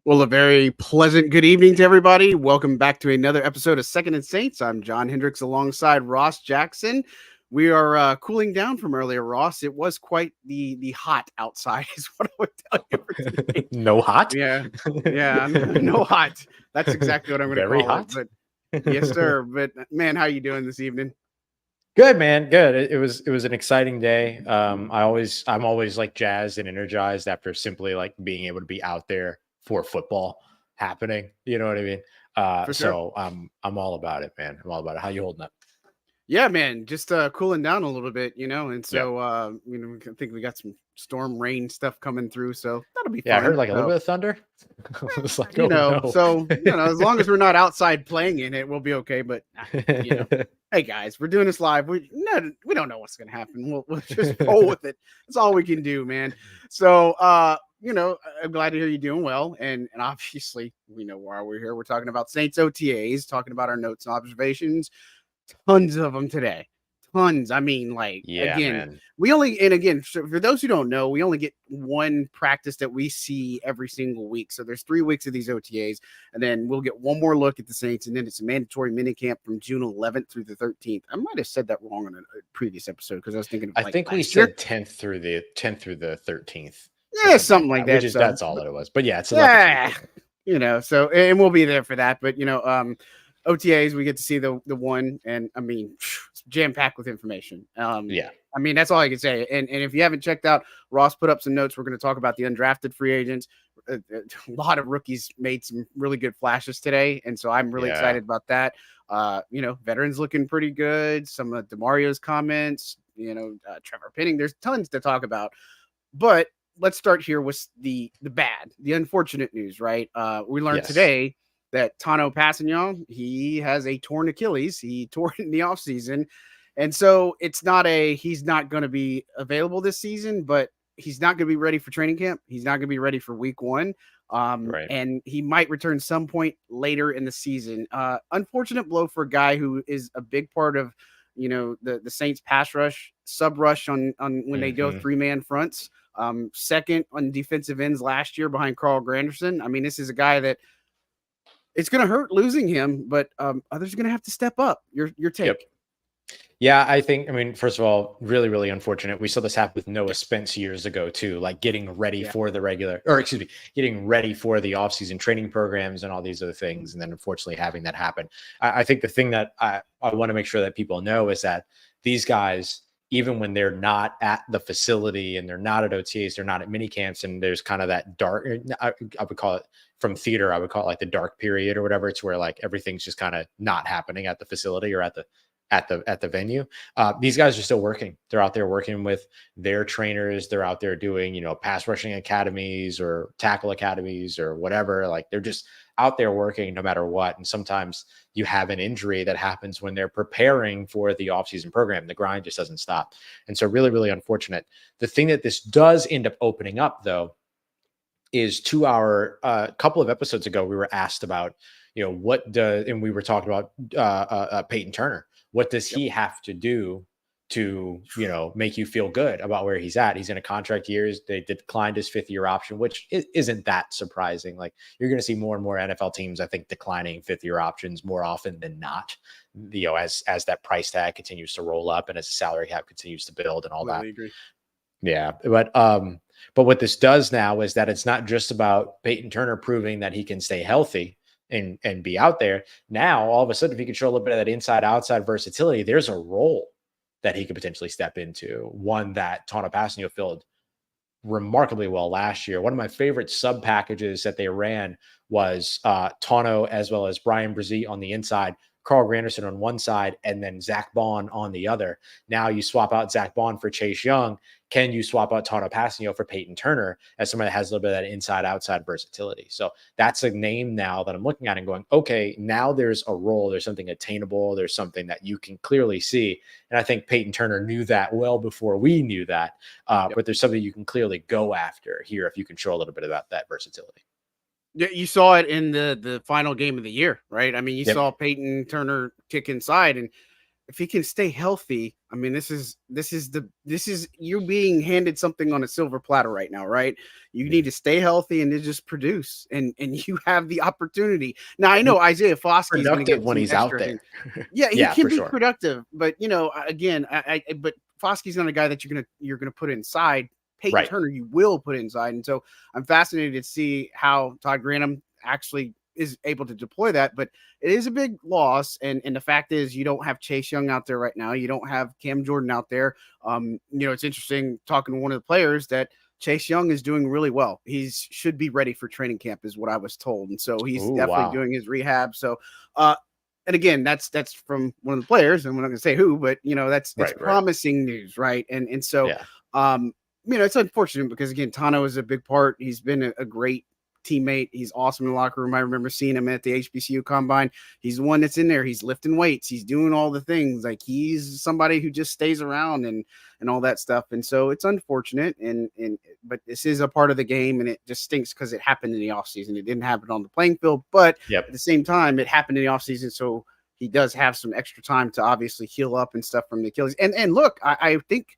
Well, a very pleasant good evening to everybody. Welcome back to another episode of Second and Saints. I'm John Hendricks alongside Ross Jackson. We are cooling down from earlier, Ross. It was quite the hot outside, is what I would tell you for today. No hot? Yeah, yeah, no hot. That's exactly what I'm going to Very call it. hot? But yes, sir. But man, how you doing this evening? Good, man. Good. It was an exciting day. I'm always like jazzed and energized after simply like being able to be out there for football happening. You know what I mean? For sure. So I'm all about it, man. I'm all about it. How you holding up? Yeah, man, just cooling down a little bit, and Yeah. so I think we got some storm rain stuff coming through, so that'll be Yeah, I heard fun. like a little So bit of thunder. I was like, oh no. as long as we're not outside playing in it, we'll be okay. But hey guys, we're doing this live. We don't know what's gonna happen. We'll just roll with it. That's all we can do, man. So I'm glad to hear you doing well, and obviously we know why we're here. We're talking about Saints OTAs, talking about our notes and observations. Tons of them today. Tons. I mean, like, Yeah, again, man. for those who don't know, we only get one practice that we see every single week. So there's 3 weeks of these OTAs, and then we'll get one more look at the Saints, and then it's a mandatory minicamp from June 11th through the 13th. I might have said that wrong in a previous episode because I was thinking of I like think we last year. said 10th through the 13th or Yeah, something like something like that, which that. is So, that's all that it was. But yeah, it's 11th through yeah, the 13th. so and we'll be there for that. But OTAs, we get to see the one, and I mean, it's jam packed with information. Yeah. I mean, that's all I can say. And if you haven't checked out, Ross put up some notes. We're going to talk about the undrafted free agents. A lot of rookies made some really good flashes today, and so I'm really Yeah. excited about that. Veterans looking pretty good. Some of DeMario's comments. Trevor Penning. There's tons to talk about, but let's start here with the unfortunate news. Right? We learned Yes. today that Tano Passignon, he has a torn Achilles. He tore it in the offseason. And so he's not going to be available this season, but he's not going to be ready for training camp. He's not going to be ready for week one. Right. And he might return some point later in the season. Unfortunate blow for a guy who is a big part of, the Saints pass rush, sub rush on when they go Hmm. 3-man fronts. Second on defensive ends last year behind Carl Granderson. I mean, this is a guy that it's going to hurt losing him, but others are going to have to step up. Your Yep. take. Yeah, I mean, first of all, really, really unfortunate. We saw this happen with Noah Spence years ago, too, like getting ready Yeah. for getting ready for the offseason training programs and all these other things. And then unfortunately having that happen. I think the thing that I want to make sure that people know is that these guys, even when they're not at the facility and they're not at OTAs, they're not at mini camps, and there's kind of that dark, I would call it from theater, I would call it like the dark period or whatever. It's where like everything's just kind of not happening at the facility or at the venue. These guys are still working. They're out there working with their trainers. They're out there doing, pass rushing academies or tackle academies or whatever. Like they're just out there working no matter what. And sometimes you have an injury that happens when they're preparing for the offseason program. The grind just doesn't stop. And so really, really unfortunate. The thing that this does end up opening up though, is to our couple of episodes ago, we were asked about, and we were talking about Peyton Turner. What does he have to do to, make you feel good about where he's at? He's in a contract years. They declined his 5th-year option, which isn't that surprising. Like you're going to see more and more NFL teams, I think, declining 5th-year options more often than not, as that price tag continues to roll up and as the salary cap continues to build and all that. Agree. Yeah. But what this does now is that it's not just about Peyton Turner proving that he can stay healthy and be out there. Now, all of a sudden, if he can show a little bit of that inside outside versatility, there's a role that he could potentially step into, one that Tano Passanio filled remarkably well last year. One of my favorite sub packages that they ran was Tano as well as Brian Brzee on the inside, Carl Granderson on one side, and then Zach Bond on the other. Now you swap out Zach Bond for Chase Young. Can you swap out Tano Passanio for Peyton Turner as somebody that has a little bit of that inside-outside versatility? So that's a name now that I'm looking at and going, okay, now there's a role. There's something attainable. There's something that you can clearly see. And I think Peyton Turner knew that well before we knew that. But there's something you can clearly go after here if you can show a little bit about that versatility. Yeah, you saw it in the final game of the year, right? I mean, you saw Peyton Turner kick inside, and if he can stay healthy, I mean, this is you being handed something on a silver platter right now, right? You need to stay healthy and to just produce, and you have the opportunity. Now I know Isaiah Foskey is going to Productive get when some he's out extra there. things. Yeah, he Yeah, can for be sure. productive, but again, but Foskey's not a guy that you're gonna put inside. Peyton Right. Turner, you will put inside, and so I'm fascinated to see how Todd Grantham actually is able to deploy that. But it is a big loss, and the fact is you don't have Chase Young out there right now. You don't have Cam Jordan out there. It's interesting talking to one of the players that Chase Young is doing really well. He should be ready for training camp, is what I was told, and so he's Ooh, definitely wow. doing his rehab. So, and again, that's from one of the players, and we're not going to say who, but it's Right. promising news, right? And so, Yeah. it's unfortunate because again, Tano is a big part. He's been a great teammate. He's awesome in the locker room. I remember seeing him at the HBCU combine. He's the one that's in there. He's lifting weights. He's doing all the things. Like he's somebody who just stays around and all that stuff. And so it's unfortunate. But this is a part of the game, and it just stinks because it happened in the offseason. It didn't happen on the playing field, but at the same time, it happened in the offseason. So he does have some extra time to obviously heal up and stuff from the Achilles. And look, I think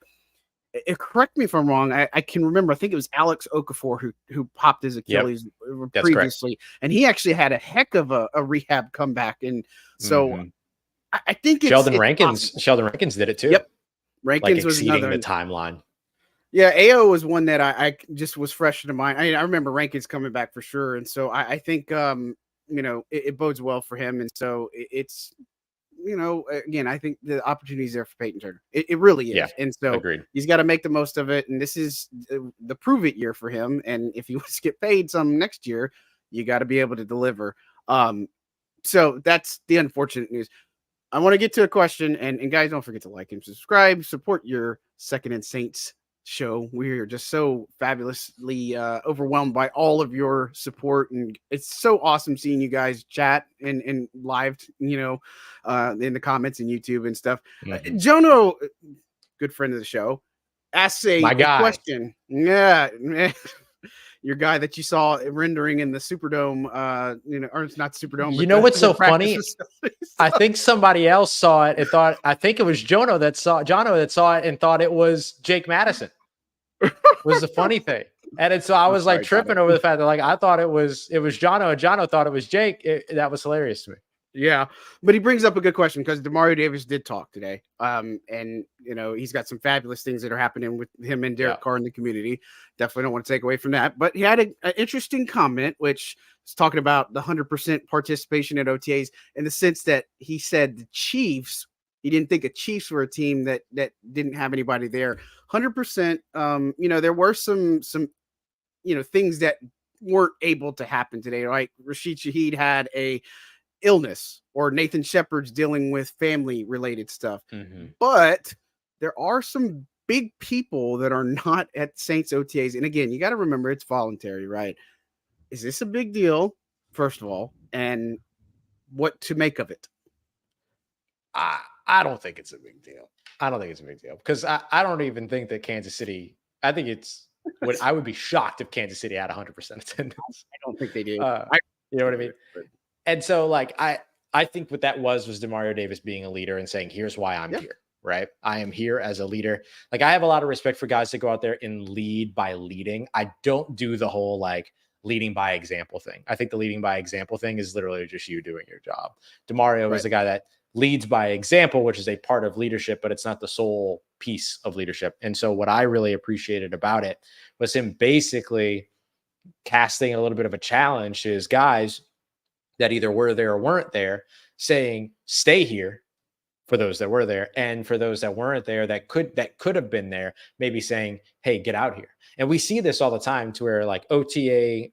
correct me if I'm wrong. I can remember. I think it was Alex Okafor who popped his Achilles previously, and he actually had a heck of a rehab comeback. And so I think Sheldon Rankins did it too. Yep, Rankins like was exceeding another the timeline. Yeah, AO was one that I just was fresh in mind. I remember Rankins coming back for sure, and so I think it bodes well for him, and so it's again, I think the opportunity is there for Peyton Turner. It really is. Yeah, and so agreed. He's got to make the most of it. And this is the prove it year for him. And if he wants to get paid some next year, you got to be able to deliver. So that's the unfortunate news. I want to get to a question, and guys, don't forget to like and subscribe, support your Second and Saints show. We are just so fabulously overwhelmed by all of your support, and it's so awesome seeing you guys chat and live, in the comments and YouTube and stuff. Jono, good friend of the show, asks a question. Yeah, your guy that you saw rendering in the Superdome, or it's not Superdome. You know what's so funny? I think somebody else saw it and thought, I think it was Jono that saw it and thought it was Jake Madison. Was the funny thing. And so I was like tripping over the fact that I thought it was Jono, and Jono thought it was Jake. That was hilarious to me. Yeah, but he brings up a good question because Demario Davis did talk today. And he's got some fabulous things that are happening with him and Derek Carr in the community. Definitely don't want to take away from that. But he had an interesting comment, which is talking about the 100% participation at OTAs in the sense that he said the Chiefs, he didn't think the Chiefs were a team that didn't have anybody there. 100%. There were some things that weren't able to happen today. Like Rashid Shaheed had a illness, or Nathan Shepard's dealing with family related stuff. But there are some big people that are not at Saints OTAs. And again, you got to remember it's voluntary, right? Is this a big deal, first of all, and what to make of it? I don't think it's a big deal. I don't think it's a big deal because I don't even think that Kansas City, I think it's what I would be shocked if Kansas City had 100% attendance. I don't think they do. You know what I mean? And so I think what that was Demario Davis being a leader and saying, here's why I'm here, right? I am here as a leader. I have a lot of respect for guys that go out there and lead by leading. I don't do the whole leading by example thing. I think the leading by example thing is literally just you doing your job. Demario is the guy that leads by example, which is a part of leadership, but it's not the sole piece of leadership. And so what I really appreciated about it was him basically casting a little bit of a challenge to his guys that either were there or weren't there, saying, stay here for those that were there. And for those that weren't there, that could have been there, maybe saying, hey, get out here. And we see this all the time to where OTA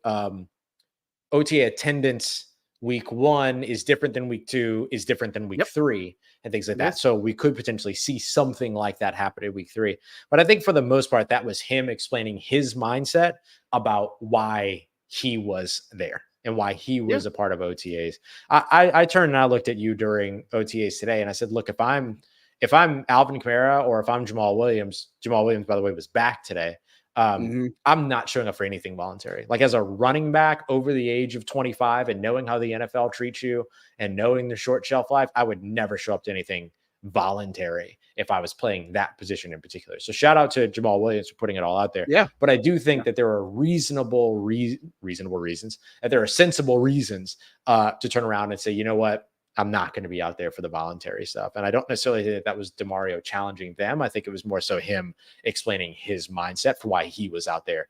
attendance week 1 is different than week 2 is different than week 3 and things like that. So we could potentially see something like that happen in week 3. But I think for the most part, that was him explaining his mindset about why he was there and why he was a part of OTAs. I turned and I looked at you during OTAs today and I said, look, if I'm Alvin Kamara or if I'm Jamal Williams, by the way, was back today. I'm not showing up for anything voluntary. As a running back over the age of 25 and knowing how the NFL treats you and knowing the short shelf life, I would never show up to anything voluntary if I was playing that position in particular. So shout out to Jamal Williams for putting it all out there. Yeah. But I do think that there are reasonable reasons, that there are sensible reasons to turn around and say, you know what, I'm not going to be out there for the voluntary stuff. And I don't necessarily think that was DeMario challenging them. I think it was more so him explaining his mindset for why he was out there,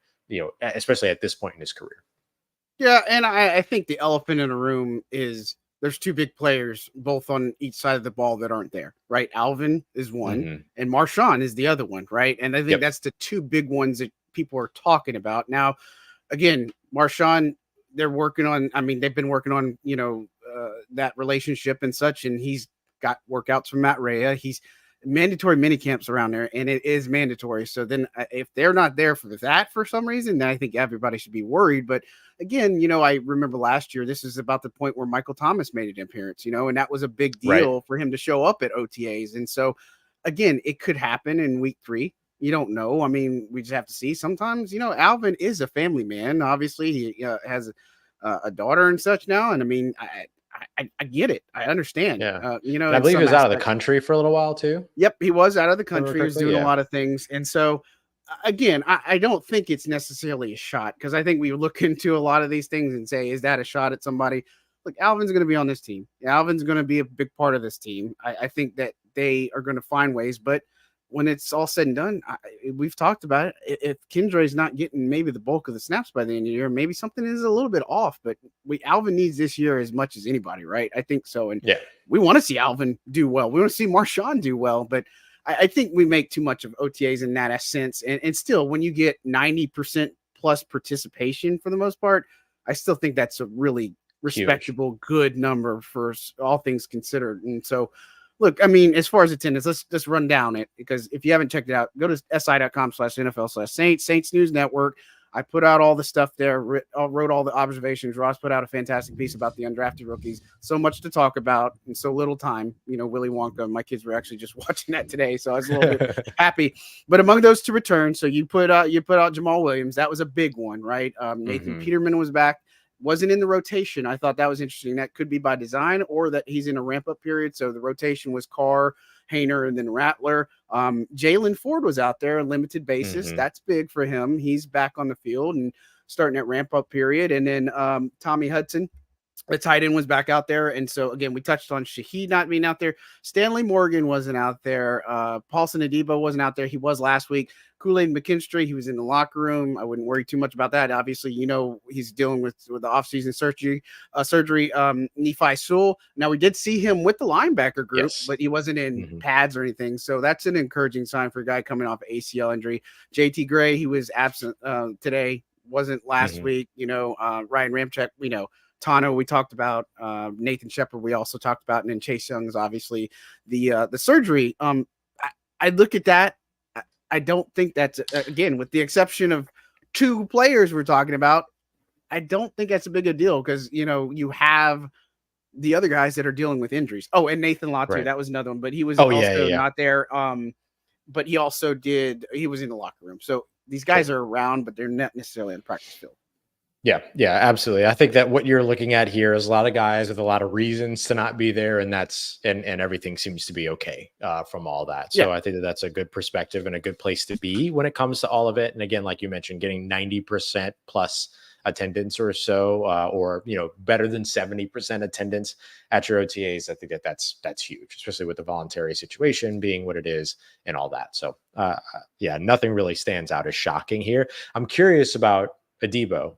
especially at this point in his career. Yeah, and I think the elephant in the room is there's two big players, both on each side of the ball, that aren't there, right? Alvin is one, and Marshawn is the other one, right? And I think that's the two big ones that people are talking about. Now, again, Marshawn, they're working on, they've been working on, that relationship and such, and he's got workouts from Matt Rhea. He's mandatory mini camps around there, and it is mandatory. So then if they're not there for that for some reason, then I think everybody should be worried. But again, I remember last year, this is about the point where Michael Thomas made an appearance, and that was a big deal for him to show up at OTAs. And so again, it could happen in week 3. You don't know. We just have to see. Sometimes, Alvin is a family man. Obviously, he has a daughter and such now. And I get it. I understand. Yeah. I believe he was out of the country for a little while too. Yep. He was out of the country. He was doing a lot of things. And so again, I don't think it's necessarily a shot, because I think we look into a lot of these things and say, is that a shot at somebody? Look, Alvin's going to be on this team. Alvin's going to be a big part of this team. I think that they are going to find ways, but when it's all said and done, we've talked about it. If Kendray's not getting maybe the bulk of the snaps by the end of the year, maybe something is a little bit off. But Alvin needs this year as much as anybody, right? I think so. And we want to see Alvin do well. We want to see Marshawn do well. But I think we make too much of OTAs in that sense. And still, when you get 90% plus participation for the most part, I still think that's a really respectable, good number for all things considered. And so, look, as far as attendance, let's just run down it, because if you haven't checked it out, go to si.com/NFL/Saints, Saints News Network. I put out all the stuff there, wrote all the observations. Ross put out a fantastic piece about the undrafted rookies. So much to talk about and so little time. Willy Wonka, my kids were actually just watching that today, so I was a little bit happy. But among those to return, so you put out Jamal Williams. That was a big one, right? Nathan Peterman was back. Wasn't in the rotation. I thought that was interesting. That could be by design, or that he's in a ramp-up period. So the rotation was Carr, Hayner, and then Rattler. Jalen Ford was out there on a limited basis. That's big for him. He's back on the field and starting that ramp-up period. And then Tommy Hudson, the tight end, was back out there. And so, again, we touched on Shaheed not being out there. Stanley Morgan wasn't out there. Paulson Adebo wasn't out there. He was last week. Kool-Aid McKinstry, he was in the locker room. I wouldn't worry too much about that. Obviously, he's dealing with the offseason surgery. Nephi Sewell. Now, we did see him with the linebacker group, but he wasn't in pads or anything. So that's an encouraging sign for a guy coming off ACL injury. JT Gray, he was absent today, wasn't last week. Ryan Ramczyk, Tano, we talked about. Nathan Shepard, we also talked about. And then Chase Young is obviously the surgery. I look at that. I don't think that's, again, with the exception of 2 players we're talking about, I don't think that's a big a deal, because, you have the other guys that are dealing with injuries. Oh, and Nathan Latu, that was another one, but he was not there. But he was in the locker room. So these guys are around, but they're not necessarily in the practice field. Yeah, absolutely. I think that what you're looking at here is a lot of guys with a lot of reasons to not be there, and and everything seems to be okay from all that. So I think that that's a good perspective and a good place to be when it comes to all of it. And again, like you mentioned, getting 90% plus attendance or so, or better than 70% attendance at your OTAs. I think that that's huge, especially with the voluntary situation being what it is and all that. So nothing really stands out as shocking here. I'm curious about Adebo,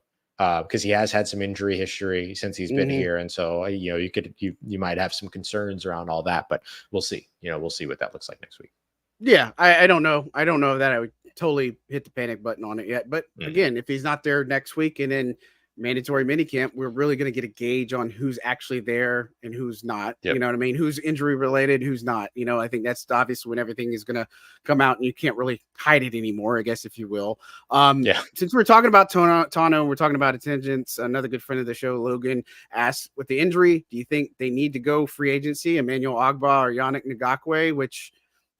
because he has had some injury history since he's been here. And so, you might have some concerns around all that, but we'll see. We'll see what that looks like next week. Yeah, I don't know. I don't know that I would totally hit the panic button on it yet. But again, if he's not there next week and then mandatory minicamp, we're really going to get a gauge on who's actually there and who's not. You know what I mean? Who's injury related, who's not. I think that's obvious when everything is going to come out and you can't really hide it anymore, I guess, if you will. Since we're talking about Tano, we're talking about attendance. Another good friend of the show, Logan, asked, with the injury, do you think they need to go free agency, Emmanuel Ogbah or Yannick Ngakoue, which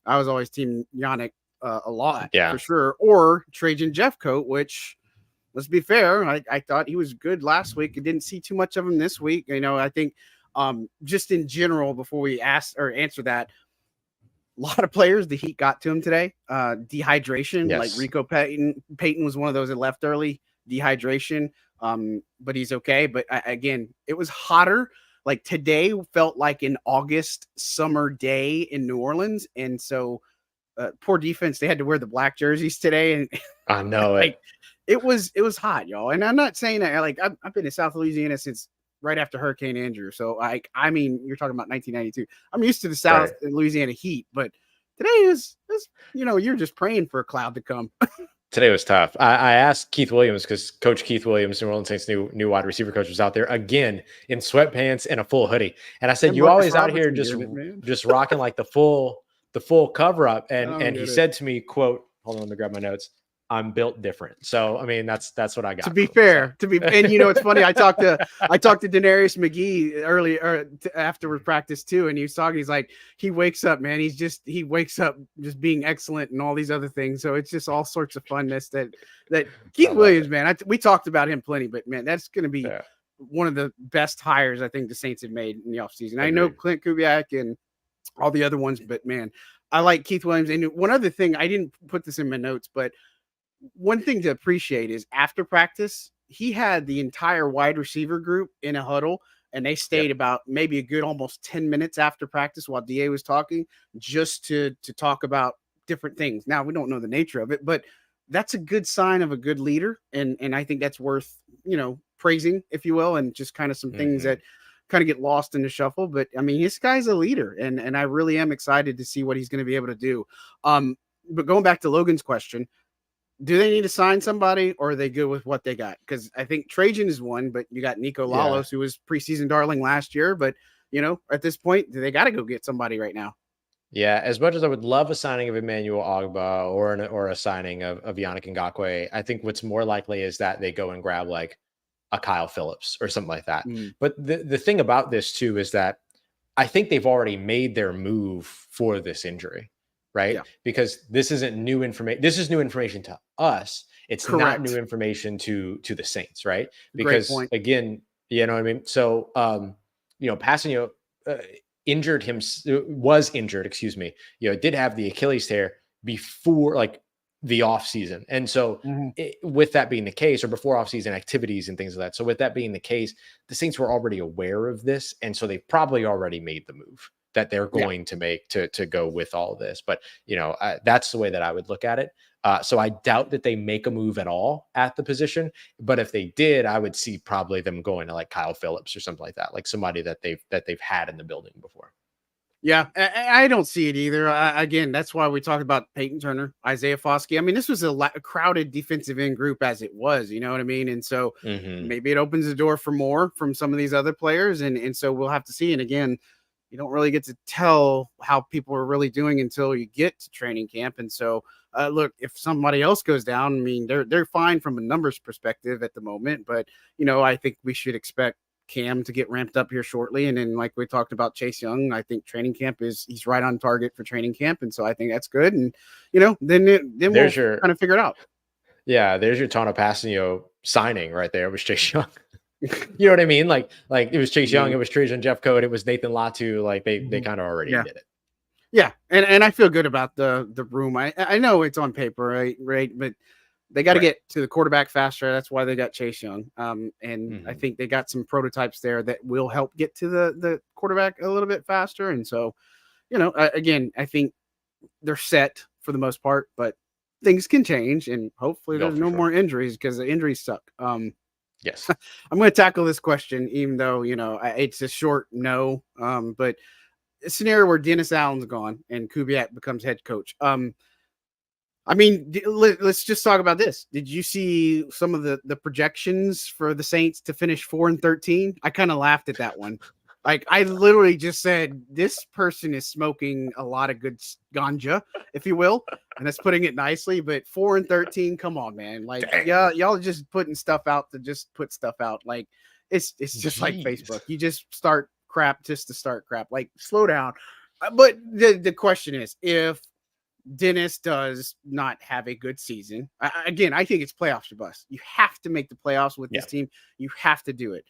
I was always team Yannick a lot, for sure, or Trajan Jeffcoat, which, let's be fair, I thought he was good last week. I didn't see too much of him this week. I think just in general, before we answer that, lot of players, the heat got to him today. Dehydration, like Yes. Rico Payton was one of those that left early. Dehydration, but he's okay. But again, it was hotter. Like today felt like an August summer day in New Orleans, and so poor defense. They had to wear the black jerseys today, and I know like it. it was hot, y'all. And I'm not saying that like I've been in South Louisiana since right after Hurricane Andrew. So I mean, you're talking about 1992. I'm used to the South Right. and Louisiana heat, but today is you're just praying for a cloud to come. Today was tough. I asked Keith Williams, because Coach Keith Williams, New Orleans Saints new wide receiver coach, was out there again in sweatpants and a full hoodie. And I said, And "You Marcus always out here Robertson doing it, man. just rocking like the full cover up." I And don't he get it. said to me, "Quote, hold on, let me grab my notes. I'm built different." So I mean, that's what I got. To be from him, fair, so. and it's funny. I talked to Denarius McGee earlier after practice too, and he was talking. He's like, he wakes up, man. He wakes up just being excellent and all these other things. So it's just all sorts of funness that Keith Williams, It. man. We talked about him plenty, but man, that's going to be Yeah. one of the best hires I think the Saints have made in the offseason. I know Agreed. Clint Kubiak and all the other ones, but man, I like Keith Williams. And one other thing, I didn't put this in my notes, but one thing to appreciate is after practice, he had the entire wide receiver group in a huddle, and they stayed Yep. about maybe a good almost 10 minutes after practice while DA was talking, just to talk about different things. Now we don't know the nature of it, but that's a good sign of a good leader, and I think that's worth praising, if you will, and just kind of some things Mm-hmm. that kind of get lost in the shuffle. But I mean, this guy's a leader, and I really am excited to see what he's going to be able to do. But going back to Logan's question, do they need to sign somebody, or are they good with what they got? Because I think Trajan is one, but you got Nico Yeah. Lalos, who was preseason darling last year. But at this point, they got to go get somebody right now. Yeah, as much as I would love a signing of Emmanuel Ogba or a signing of Yannick Ngakoue, I think what's more likely is that they go and grab like a Kyle Phillips or something like that. Mm. But the thing about this too is that I think they've already made their move for this injury, right? Yeah. Because this isn't new information. This is new information to us. It's not new Correct. information to the Saints, right? Great Because point. again, you know what I mean? So Passanio was injured, excuse me, did have the Achilles tear before like the off season. And so with that being the case, or before offseason activities and things like that. So with that being the case, the Saints were already aware of this. And so they've probably already made the move that they're going to make to go with all of this. But, that's the way that I would look at it. So I doubt that they make a move at all at the position. But if they did, I would see probably them going to like Kyle Phillips or something like that, like somebody that they've had in the building before. Yeah, I don't see it either. Again, that's why we talked about Peyton Turner, Isaiah Foskey. I mean, this was a crowded defensive end group as it was, you know what I mean? And so maybe it opens the door for more from some of these other players. And so we'll have to see. And again, you don't really get to tell how people are really doing until you get to training camp. And so, look, if somebody else goes down, I mean, they're fine from a numbers perspective at the moment. But, I think we should expect Cam to get ramped up here shortly. And then, like we talked about Chase Young, I think training camp he's right on target for training camp. And so I think that's good. And, then we'll kind of figure it out. Yeah, there's your Tano Passanio signing right there. It was Chase Young. You know what I mean? Like it was Chase Young, it was Trajan Jeffcoat, it was Nathan Latu. Like they kind of already did it. Yeah, and I feel good about the room. I know it's on paper, right? But they got to get to the quarterback faster. That's why they got Chase Young. And I think they got some prototypes there that will help get to the quarterback a little bit faster. And so, again, I think they're set for the most part, but things can change, and hopefully there's no more injuries, because the injuries suck. Yes. I'm going to tackle this question, even though, it's a short no. But a scenario where Dennis Allen's gone and Kubiak becomes head coach. I mean, let's just talk about this. Did you see some of the projections for the Saints to finish 4-13? I kind of laughed at that one. Like, I literally just said, this person is smoking a lot of good ganja, if you will. And that's putting it nicely. But 4-13, come on, man. Like, y'all just putting stuff out to just put stuff out. Like, it's just like Facebook. You just start crap just to start crap. Like, slow down. But the question is, if Dennis does not have a good season, again, I think it's playoffs or bust. You have to make the playoffs with this team. You have to do it.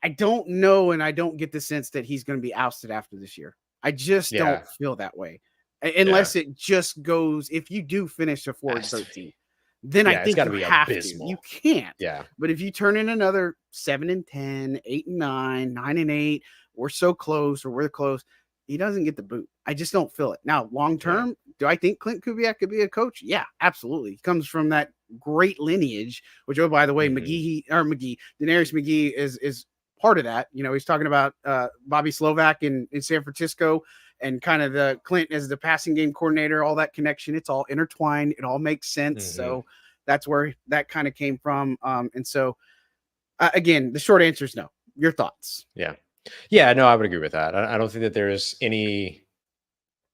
I don't know, and I don't get the sense that he's going to be ousted after this year. I just don't Yeah. feel that way. Yeah. Unless it just goes, if you do finish a 4-13, then I Yeah. It's think got to you be have to. You abysmal. can't. Yeah. But if you turn in another 7-10, 8-9, 9-8, we're so close, or we're close, he doesn't get the boot. I just don't feel it. Now, long Yeah. term, do I think Clint Kubiak could be a coach? Yeah, absolutely. He comes from that great lineage, which, oh, by the way, Daenerys McGee is part of that. He's talking about Bobby Slovak in San Francisco, and kind of the Clint as the passing game coordinator, all that connection. It's all intertwined. It all makes sense. So that's where that kind of came from. And so, again, the short answer is no. Your thoughts? Yeah. Yeah. No, I would agree with that. I don't think that there's any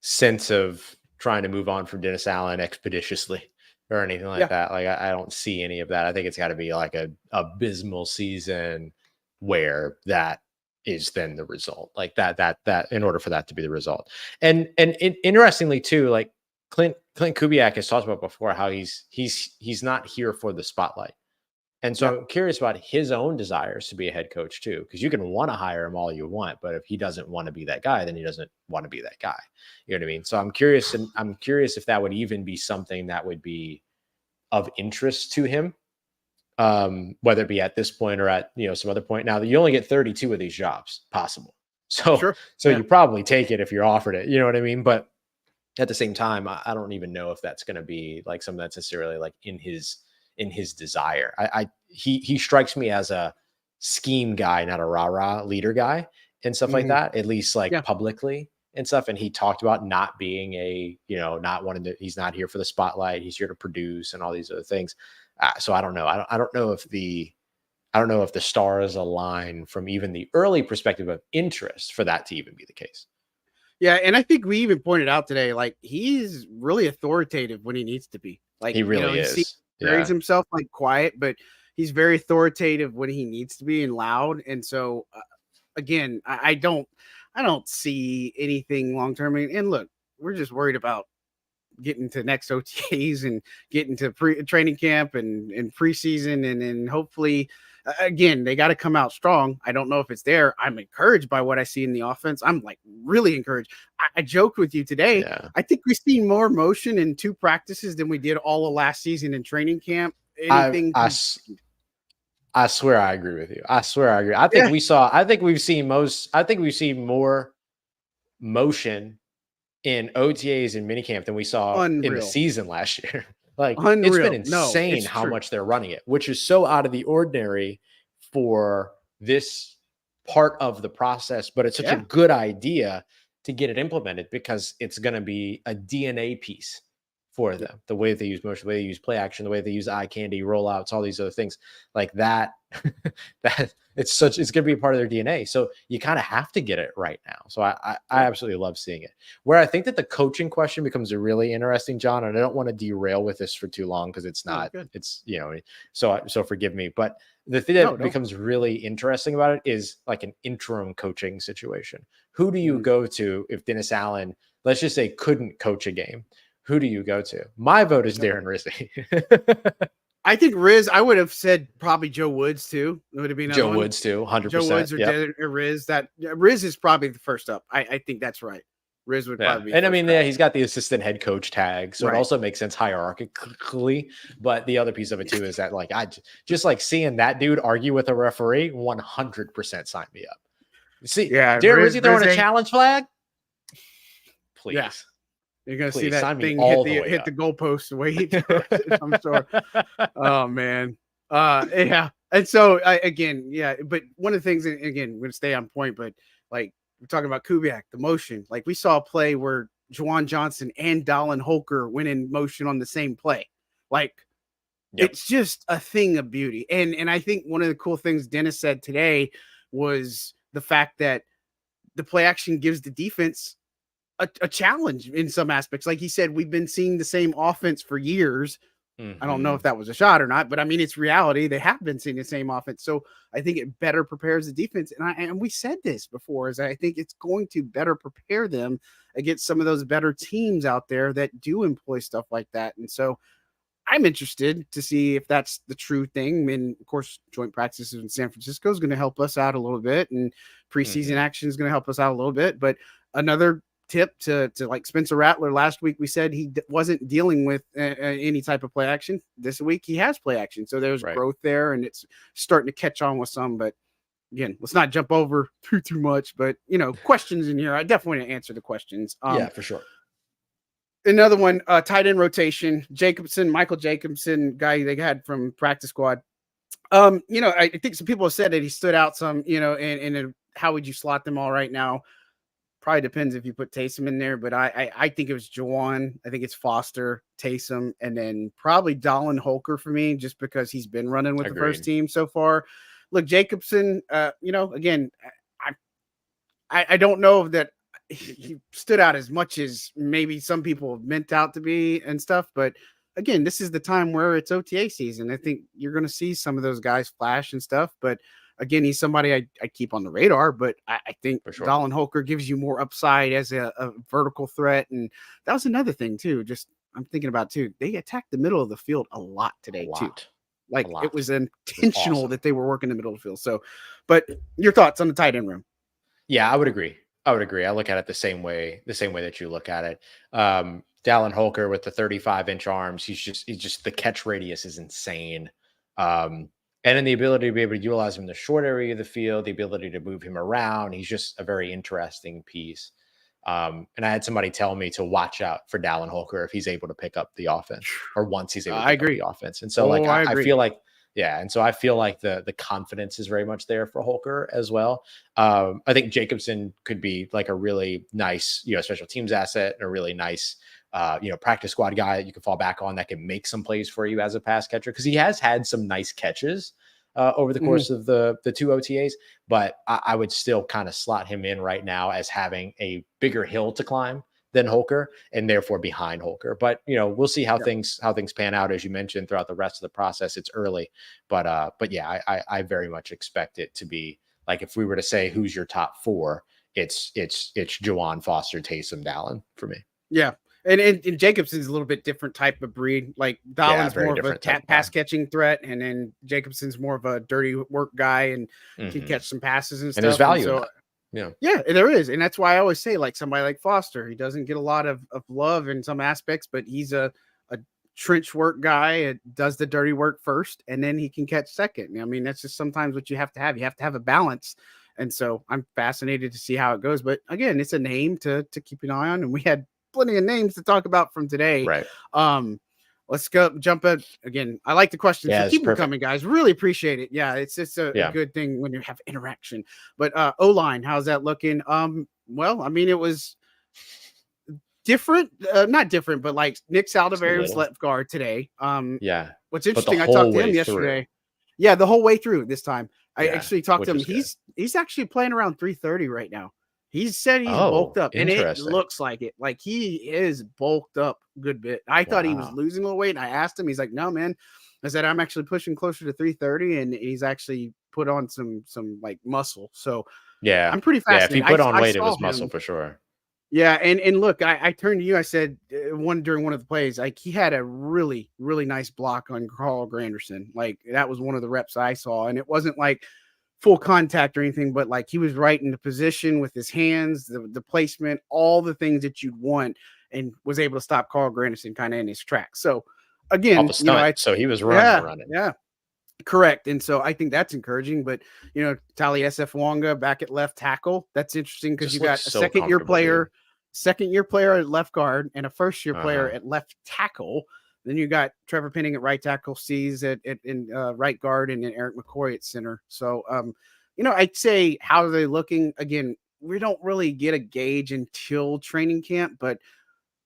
sense of trying to move on from Dennis Allen expeditiously or anything like Yeah, that. Like I don't see any of that. I think it's got to be like a abysmal season where that is then the result. Like that in order for that to be the result. And interestingly too, like Clint Kubiak has talked about before how he's not here for the spotlight. And yeah, so I'm curious about his own desires to be a head coach too, because you can want to hire him all you want, but if he doesn't want to be that guy, then he doesn't want to be that guy. You know what I mean? So I'm curious, and I'm curious if that would even be something that would be of interest to him, whether it be at this point or at some other point. Now you only get 32 of these jobs possible, so sure. Yeah. you probably take it if you're offered it. You know what I mean? But at the same time, I don't even know if that's going to be like something that's necessarily like in his desire. He strikes me as a scheme guy, not a rah-rah leader guy and stuff like Mm-hmm. that, at least like Yeah. publicly and stuff. And he talked about not being not wanting to, he's not here for the spotlight. He's here to produce and all these other things. So I don't know. I don't know if the stars align from even the early perspective of interest for that to even be the case. Yeah, and I think we even pointed out today, like, he's really authoritative when he needs to be. Like, He really is. carries Yeah. himself like quiet, but he's very authoritative when he needs to be and loud. And so, again, I don't see anything long term. And look, we're just worried about getting to next OTAs and getting to training camp and preseason, and then hopefully, again, they got to come out strong. I don't know if it's there. I'm encouraged by what I see in the offense. I'm like really encouraged. I joked with you today. Yeah. I think we've seen more motion in 2 practices than we did all of last season in training camp. Anything? I swear I agree with you. I swear I agree. I think we've seen more motion in OTAs and minicamp than we saw in the Unreal. season last year. Like Unreal. it's been No, insane it's how true. much they're running it, which is so out of the ordinary for this part of the process, but it's such a good idea to get it implemented because it's going to be a DNA piece for them. The way they use motion, the way they use play action, the way they use eye candy, rollouts, all these other things like that. It's going to be a part of their DNA. So you kind of have to get it right now. So I absolutely love seeing it. Where I think that the coaching question becomes a really interesting, John, and I don't want to derail with this for too long because it's not, it's, so forgive me. But the thing that becomes really interesting about it is like an interim coaching situation. Who do you go to if Dennis Allen, let's just say, couldn't coach a game? Who do you go to? My vote is Darren Rizzi. I think Riz, I would have said probably Joe Woods too. It would have been Joe Woods too, 100%. Joe Woods or Riz. Riz is probably the first up. I think that's right. Riz would probably be. And I mean, he's got the assistant head coach tag, so it also makes sense hierarchically. But the other piece of it too is that, like, I just like seeing that dude argue with a referee, 100% sign me up. See, Darren Rizzi throwing a challenge flag, please. Yeah. You're gonna see that thing hit the goalpost the way he throws it, I'm sure. Oh man. Yeah. And so but one of the things, again, we're gonna stay on point, but like we're talking about Kubiak, the motion. Like we saw a play where Juwan Johnson and Dallin Holker went in motion on the same play. Like it's just a thing of beauty. And I think one of the cool things Dennis said today was the fact that the play action gives the defense a challenge in some aspects. Like he said, we've been seeing the same offense for years. I don't know if that was a shot or not, but I mean, it's reality. They have been seeing the same offense. So I think it better prepares the defense. And we said this before, is I think it's going to better prepare them against some of those better teams out there that do employ stuff like that. And so I'm interested to see if that's the true thing. I mean, of course, joint practices in San Francisco is going to help us out a little bit, and preseason action is going to help us out a little bit. But another tip to like Spencer Rattler last week, we said he wasn't dealing with any type of play action. This week he has play action, so there's growth there, and it's starting to catch on with some. But again, let's not jump over too much. But questions in here, I definitely want to answer the questions. Yeah, for sure. Another one, tight end rotation, Michael Jacobson, guy they had from practice squad. I think some people have said that he stood out some, and how would you slot them all right now? Probably depends if you put Taysom in there, but I think it was Juwan. I think it's Foster, Taysom, and then probably Dallin Holker for me, just because he's been running with the first team so far. Look, Jacobson, again, I don't know that he stood out as much as maybe some people meant out to be and stuff, but again, this is the time where it's OTA season. I think you're going to see some of those guys flash and stuff, but again, he's somebody I keep on the radar, but I think Dallin Holker gives you more upside as a vertical threat. And that was another thing too. Just I'm thinking about too. They attacked the middle of the field a lot today too. Like it was intentional that they were working the middle of the field. So, but your thoughts on the tight end room? Yeah, I would agree. I look at it the same way that you look at it. Dallin Holker with the 35-inch arms, he's just the catch radius is insane. And then the ability to be able to utilize him in the short area of the field, the ability to move him around. He's just a very interesting piece. And I had somebody tell me to watch out for Dallin Holker if he's able to pick up the offense, or once he's able to pick up the offense. And so I feel like, and so I feel like the confidence is very much there for Holker as well. I think Jacobson could be like a really nice, special teams asset, and a really nice, practice squad guy that you can fall back on that can make some plays for you as a pass catcher, because he has had some nice catches over the course of the two OTAs, but I would still kind of slot him in right now as having a bigger hill to climb than Holker, and therefore behind Holker. But we'll see how things pan out, as you mentioned, throughout the rest of the process. It's early, but yeah, I very much expect it to be like, if we were to say who's your top four, it's Juwan, Foster, Taysom, Dallin for me. Yeah. And Jacobson's a little bit different type of breed. Like Dallin's more of a pass catching threat, and then Jacobson's more of a dirty work guy and can catch some passes and stuff. And there's value in that. Yeah, there is. And that's why I always say, like, somebody like Foster, he doesn't get a lot of love in some aspects, but he's a trench work guy. It does the dirty work first, and then he can catch second. I mean, that's just sometimes what you have to have. You have to have a balance. And so I'm fascinated to see how it goes. But again, it's a name to keep an eye on. And we had plenty of names to talk about from today. Right. Let's jump in again. I like the questions. Yeah, so keep them coming, guys. Really appreciate it. Yeah, it's a good thing when you have interaction. But O-line, how's that looking? Well, I mean, it was different, not different, but like Nick Saldivaris left guard today. What's interesting, I talked to him yesterday. Yeah, the whole way through this time. I actually talked to him. He's actually playing around 330 right now. He said he's bulked up, and it looks like it. Like, he is bulked up a good bit. I thought he was losing a little weight, and I asked him. He's like, "No, man." I said, "I'm actually pushing closer to 330, and he's actually put on some like muscle." So I'm pretty fascinated. Yeah, if he put on weight, it was muscle for sure. Yeah, and look, I turned to you. I said during one of the plays, like, he had a really, really nice block on Carl Granderson. Like, that was one of the reps I saw, and it wasn't like full contact or anything, but like, he was right in the position with his hands, the placement, all the things that you'd want, and was able to stop Carl Granderson kind of in his tracks. So again, so he was running. Yeah, correct. And so I think that's encouraging. But Tali SF back at left tackle, that's interesting, because you got a second-year player at left guard and a first-year player at left tackle. Then you got Trevor Penning at right tackle, C's in right guard, and then Eric McCoy at center. So, I'd say, how are they looking? Again, we don't really get a gauge until training camp, but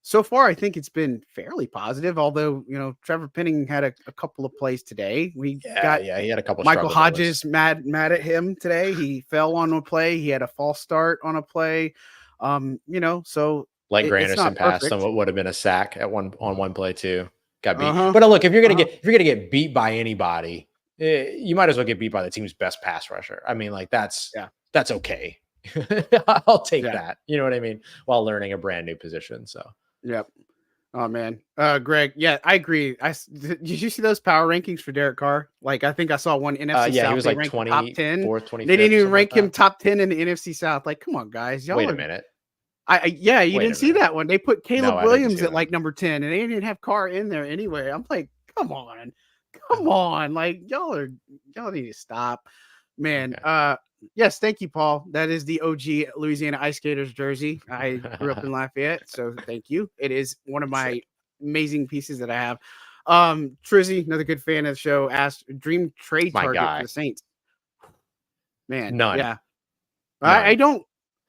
so far I think it's been fairly positive. Although, Trevor Penning had a couple of plays today. He had a couple. Michael Hodges mad at him today. He fell on a play. He had a false start on a play. So like Granderson passed on what would have been a sack on one play too. Got beat. But look, if you're gonna get beat by anybody, you might as well get beat by the team's best pass rusher. I mean, like, that's okay. I'll take that. You know what I mean? While learning a brand new position. So yep. Oh man, Greg. Yeah, I agree. Did you see those power rankings for Derek Carr? Like, I think I saw one NFC South. He was like 20, top 10. 25th, they didn't even rank him top 10 in the NFC South. Like, come on, guys. Wait a minute. Yeah, you Wait didn't a see minute. that one. They put No, Caleb I didn't Williams see at that. like number 10, and they didn't have Carr in there anyway. I'm like, come on, like y'all need to stop, man. Okay. Yes, thank you, Paul. That is the OG Louisiana Ice Gators jersey. I grew up in Lafayette, so thank you. It is one of my Sick. amazing pieces that I have. Trizzy, another good fan of the show, asked dream trade My target for guy. the Saints. Man, None. yeah. I None. don't.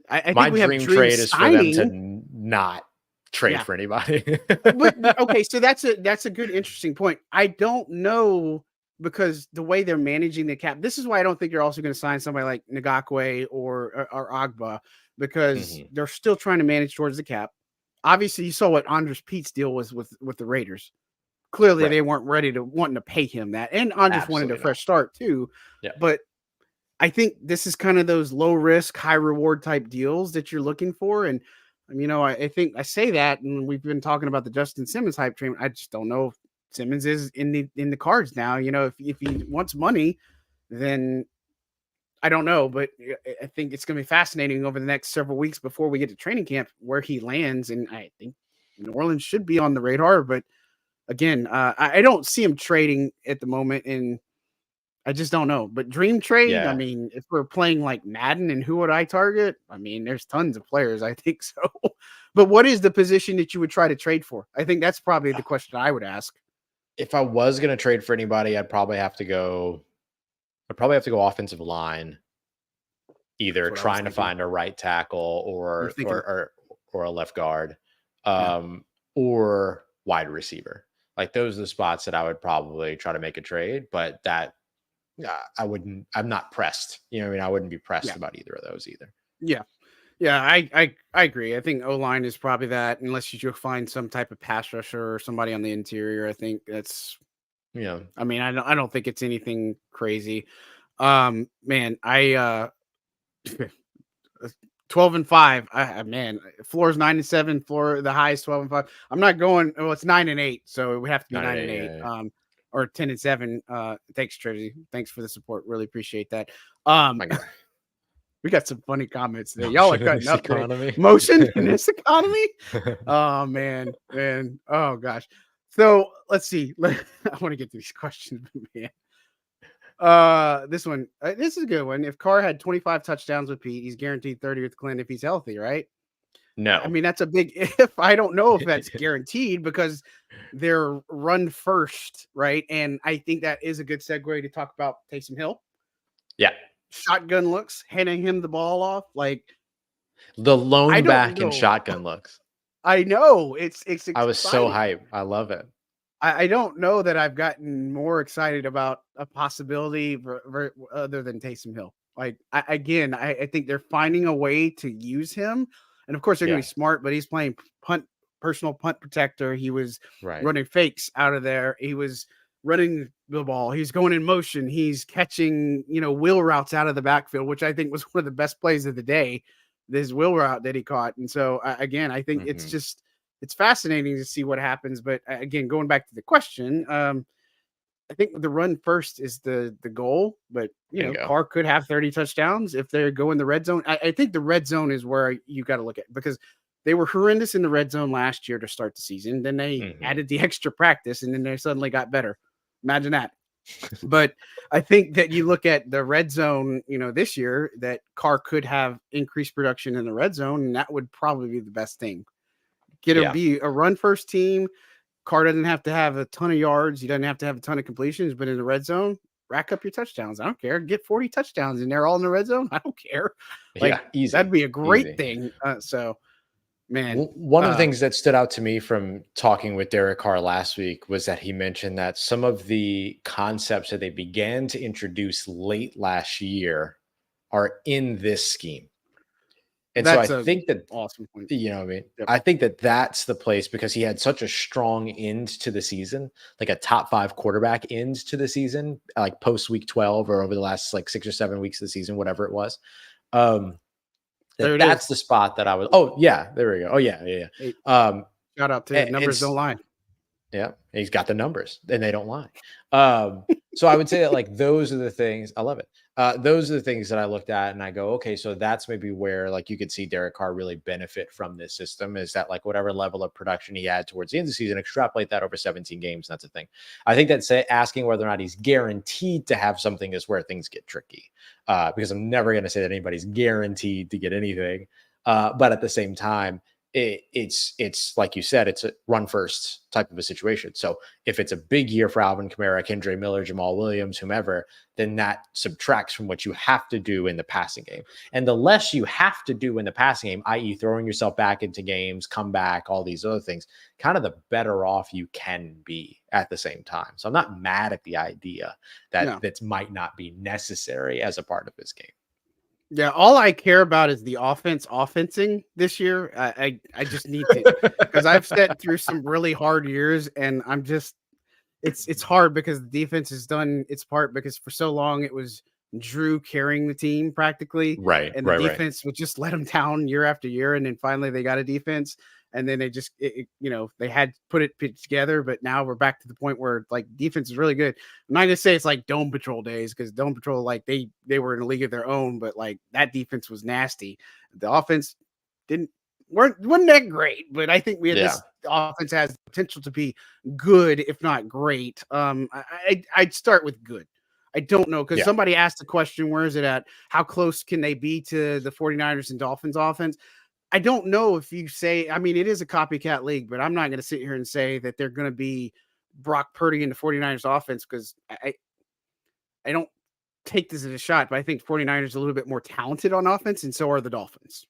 I My think we have dream dream trade is for them to signing. not trade Yeah. for anybody. But okay, so that's a good interesting point. I don't know because the way they're managing the cap. This is why I don't think you're also going to sign somebody like Ngakwe or Agba because Mhm. they're still trying to manage towards the cap. Obviously, you saw what Andres Pete's deal was with the Raiders. Clearly, Right. they weren't ready to wanting to pay him that, and Andres wanted a Absolutely not. fresh start too. Yeah. But I think this is kind of those low risk, high reward type deals that you're looking for. And I think I say that, and we've been talking about the Justin Simmons hype train. I just don't know if Simmons is in the cards now. If he wants money, then I don't know. But I think it's going to be fascinating over the next several weeks before we get to training camp where he lands. And I think New Orleans should be on the radar. But again, I don't see him trading at the moment, and I just don't know. But dream trade, I Yeah. mean, if we're playing like Madden and who would I target? I mean, there's tons of players, I think so. But what is the position that you would try to trade for? I think that's probably the question I would ask. If I was going to trade for anybody, I'd probably have to go offensive line, That's either what I was trying to thinking. find a right tackle You're or thinking, or a left guard, yeah, or wide receiver. Like those are the spots that I would probably try to make a trade, but that I wouldn't. I'm not pressed. You know, what I mean, I wouldn't be pressed yeah, about either of those either. yeah, yeah. I agree. I think O line is probably that, unless you find some type of pass rusher or somebody on the interior. I think that's. You know, I mean, I don't think it's anything crazy. Man, 12-5. Man, floor is 9-7. Floor the high is 12-5. I'm not going. Well, it's 9-8, so it would have to be 9-8. yeah. Or 10-7. Thanks, Trizzy. Thanks for the support. Really appreciate that. My God. We got some funny comments today. Y'all are Motion in cutting this up today. economy. Motion in this economy. Oh man. Oh gosh. So let's see. I want to get to these questions, man. This one. This is a good one. If Carr had 25 touchdowns with Pete, he's guaranteed 30 with Clint if he's healthy, right? I No. mean, that's a big if. I don't know if that's guaranteed because they're run first, right? And I think that is a good segue to talk about Taysom Hill. Yeah. Shotgun looks, handing him the ball off. Like, The I lone don't back in know. shotgun looks. I know it's I was so exciting. hyped. I love it. I don't know that I've gotten more excited about a possibility other than Taysom Hill. Like I think they're finding a way to use him, and of course they're going Yeah. to be smart. But he's playing personal punt protector. He was Right. running fakes out of there. He was running the ball. He's going in motion. He's catching wheel routes out of the backfield, which I think was one of the best plays of the day. This wheel route that he caught, and so again, I think Mhm. it's fascinating to see what happens. But again, going back to the question, I think the run first is the goal. But Bingo. Carr could have 30 touchdowns if they go in the red zone. I think the red zone is where you got to look at because they were horrendous in the red zone last year to start the season. Then they Mhm. added the extra practice, and then they suddenly got better. Imagine that. But I think that you look at the red zone, this year that Carr could have increased production in the red zone, and that would probably be the best thing. Yeah. Be a run first team. Carr doesn't have to have a ton of yards. He doesn't have to have a ton of completions, but in the red zone, rack up your touchdowns. I don't care. Get 40 touchdowns and they're all in the red zone. I don't care. Yeah. That'd Easy. be a great Easy. thing. So man, One of the things that stood out to me from talking with Derek Carr last week was that he mentioned that some of the concepts that they began to introduce late last year are in this scheme. And so I that's a think that, awesome point. you know what I mean? Yep. I think that that's the place because he had such a strong end to the season, like a top 5 quarterback end to the season, like post week 12 or over the last like 6 or 7 weeks of the season, whatever it was. That's the spot that I was. Oh yeah, there we go. Oh yeah. Hey, shout out to numbers don't lie. Yeah, he's got the numbers and they don't lie. So I would say that like those are the things I love it. Those are the things that I looked at and I go, okay, so that's maybe where like you could see Derek Carr really benefit from this system is that like whatever level of production he had towards the end of the season, extrapolate that over 17 games. That's a thing. I think that asking whether or not he's guaranteed to have something is where things get tricky. Because I'm never going to say that anybody's guaranteed to get anything. But at the same time, it's like you said, it's a run first type of a situation. So if it's a big year for Alvin Kamara, Kendre Miller, Jamal Williams, whomever, then that subtracts from what you have to do in the passing game. And the less you have to do in the passing game, i.e., throwing yourself back into games, come back, all these other things, kind of the better off you can be at the same time. So I'm not mad at the idea that that might not be necessary as a part of this game. Yeah, all I care about is the offensing this year. I just need to, because I've sat through some really hard years, and I'm just it's hard because the defense has done its part, because for so long it was Drew carrying the team practically, Right, and the defense would just let them down year after year, and then finally they got a defense, and then they just they had put it together, but now we're back to the point where like defense is really good. I'm not gonna say it's like Dome Patrol days, because Dome Patrol, like they were in a league of their own, but like that defense was nasty. The offense wasn't that great, but I think we had this offense has the potential to be good, if not great. I'd start with good. I don't know, because somebody asked the question, where is it at? How close can they be to the 49ers and Dolphins offense? I don't know if you say, I mean, it is a copycat league, but I'm not going to sit here and say that they're going to be Brock Purdy in the 49ers offense, because I don't take this as a shot, but I think 49ers are a little bit more talented on offense, and so are the Dolphins.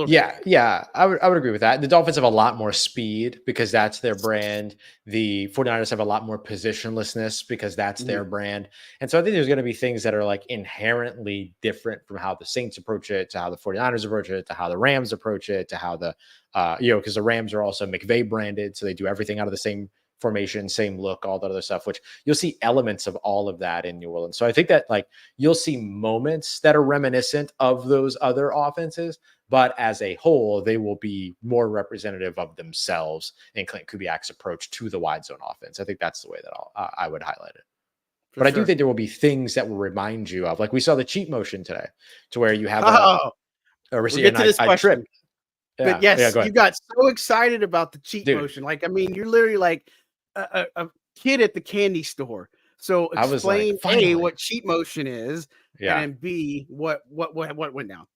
Yeah, I would agree with that. The Dolphins have a lot more speed because that's their brand. The 49ers have a lot more positionlessness because that's their brand. And so I think there's going to be things that are like inherently different from how the Saints approach it, to how the 49ers approach it, to how the Rams approach it, to how the because the Rams are also McVay branded, so they do everything out of the same formation, same look, all that other stuff, which you'll see elements of all of that in New Orleans. So I think that like you'll see moments that are reminiscent of those other offenses, but as a whole, they will be more representative of themselves in Clint Kubiak's approach to the wide zone offense. I think that's the way that I would highlight it. But I do think there will be things that will remind you of, like we saw the cheat motion today, to where you have a receiver. We'll get to this question. Tripped. But yes, you got so excited about the cheat motion. Like, I mean, you're literally like a kid at the candy store. So explain A, what cheat motion is, and B, what went down.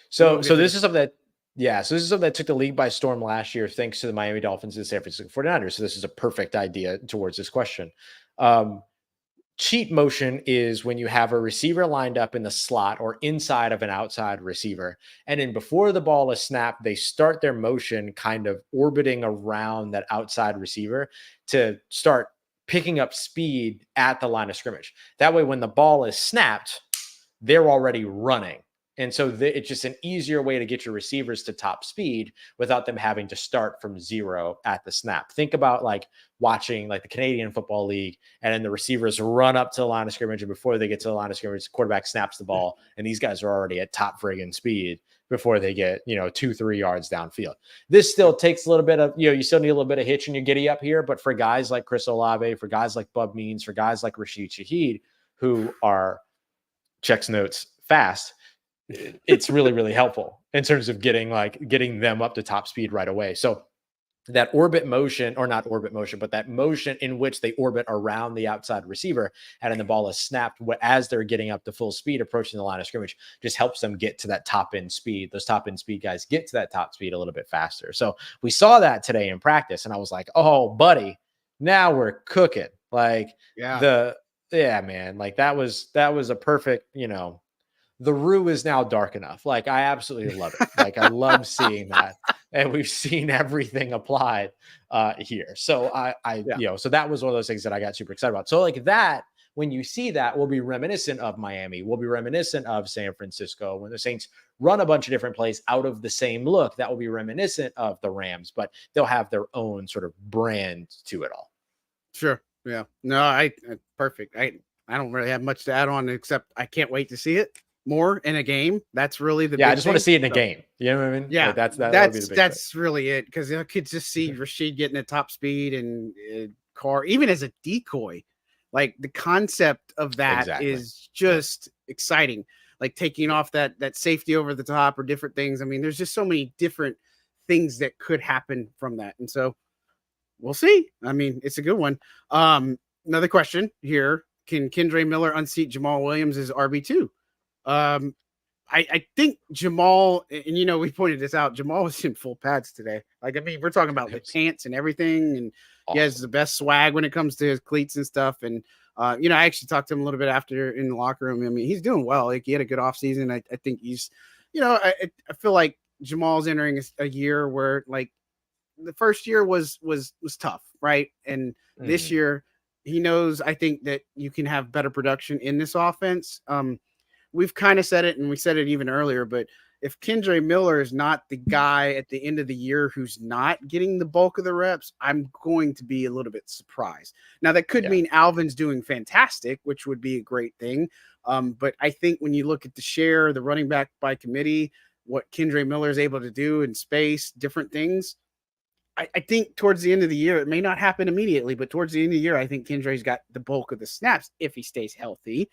So this is something that took the league by storm last year, thanks to the Miami Dolphins and the San Francisco 49ers. So this is a perfect idea towards this question. Cheat motion is when you have a receiver lined up in the slot or inside of an outside receiver, and then before the ball is snapped, they start their motion kind of orbiting around that outside receiver to start picking up speed at the line of scrimmage. That way, when the ball is snapped, they're already running. And so it's just an easier way to get your receivers to top speed without them having to start from zero at the snap. Think about like watching like the Canadian Football League, and then the receivers run up to the line of scrimmage, and before they get to the line of scrimmage, the quarterback snaps the ball, and these guys are already at top friggin' speed before they get 2-3 yards downfield. This still takes a little bit of you still need a little bit of hitch in your giddy up here, but for guys like Chris Olave, for guys like Bub Means, for guys like Rashid Shaheed, who are checks notes fast, it's really, really helpful in terms of getting them up to top speed right away. So that orbit motion, or not orbit motion, but that motion in which they orbit around the outside receiver and then the ball is snapped as they're getting up to full speed, approaching the line of scrimmage, just helps them get to that top end speed. Those top end speed guys get to that top speed a little bit faster. So we saw that today in practice, and I was like, oh, buddy, now we're cooking. Like man, like that was a perfect, the roux is now dark enough. Like, I absolutely love it. Like, I love seeing that. And we've seen everything applied here. So so that was one of those things that I got super excited about. So like that, when you see that, will be reminiscent of Miami, will be reminiscent of San Francisco. When the Saints run a bunch of different plays out of the same look, that will be reminiscent of the Rams, but they'll have their own sort of brand to it all. Sure. Yeah. No, perfect. I don't really have much to add on, except I can't wait to see it more in a game. That's really the big I just want to see it in a game. You know what I mean? Yeah, like that's really it, because I could just see Rashid getting at top speed, and Carr even as a decoy. Like the concept of that Exactly. is just exciting. Like taking off that safety over the top or different things. I mean, there's just so many different things that could happen from that. And so we'll see. I mean, it's a good one. Another question here. Can Kendre Miller unseat Jamal Williams as RB2? Um, I think Jamal, and we pointed this out, Jamal was in full pads today. Like, I mean, we're talking about like pants and everything, and he has the best swag when it comes to his cleats and stuff. And I actually talked to him a little bit after in the locker room. I mean, he's doing well. Like, he had a good offseason. I think he's, I feel like Jamal's entering a year where like the first year was tough, right? And this year he knows, I think, that you can have better production in this offense. We've kind of said it, and we said it even earlier, but if Kendre Miller is not the guy at the end of the year who's not getting the bulk of the reps, I'm going to be a little bit surprised. Now, that could mean Alvin's doing fantastic, which would be a great thing. But I think when you look at the share, the running back by committee, what Kendre Miller is able to do in space, different things, I think towards the end of the year, it may not happen immediately, but towards the end of the year, I think Kendre's got the bulk of the snaps if he stays healthy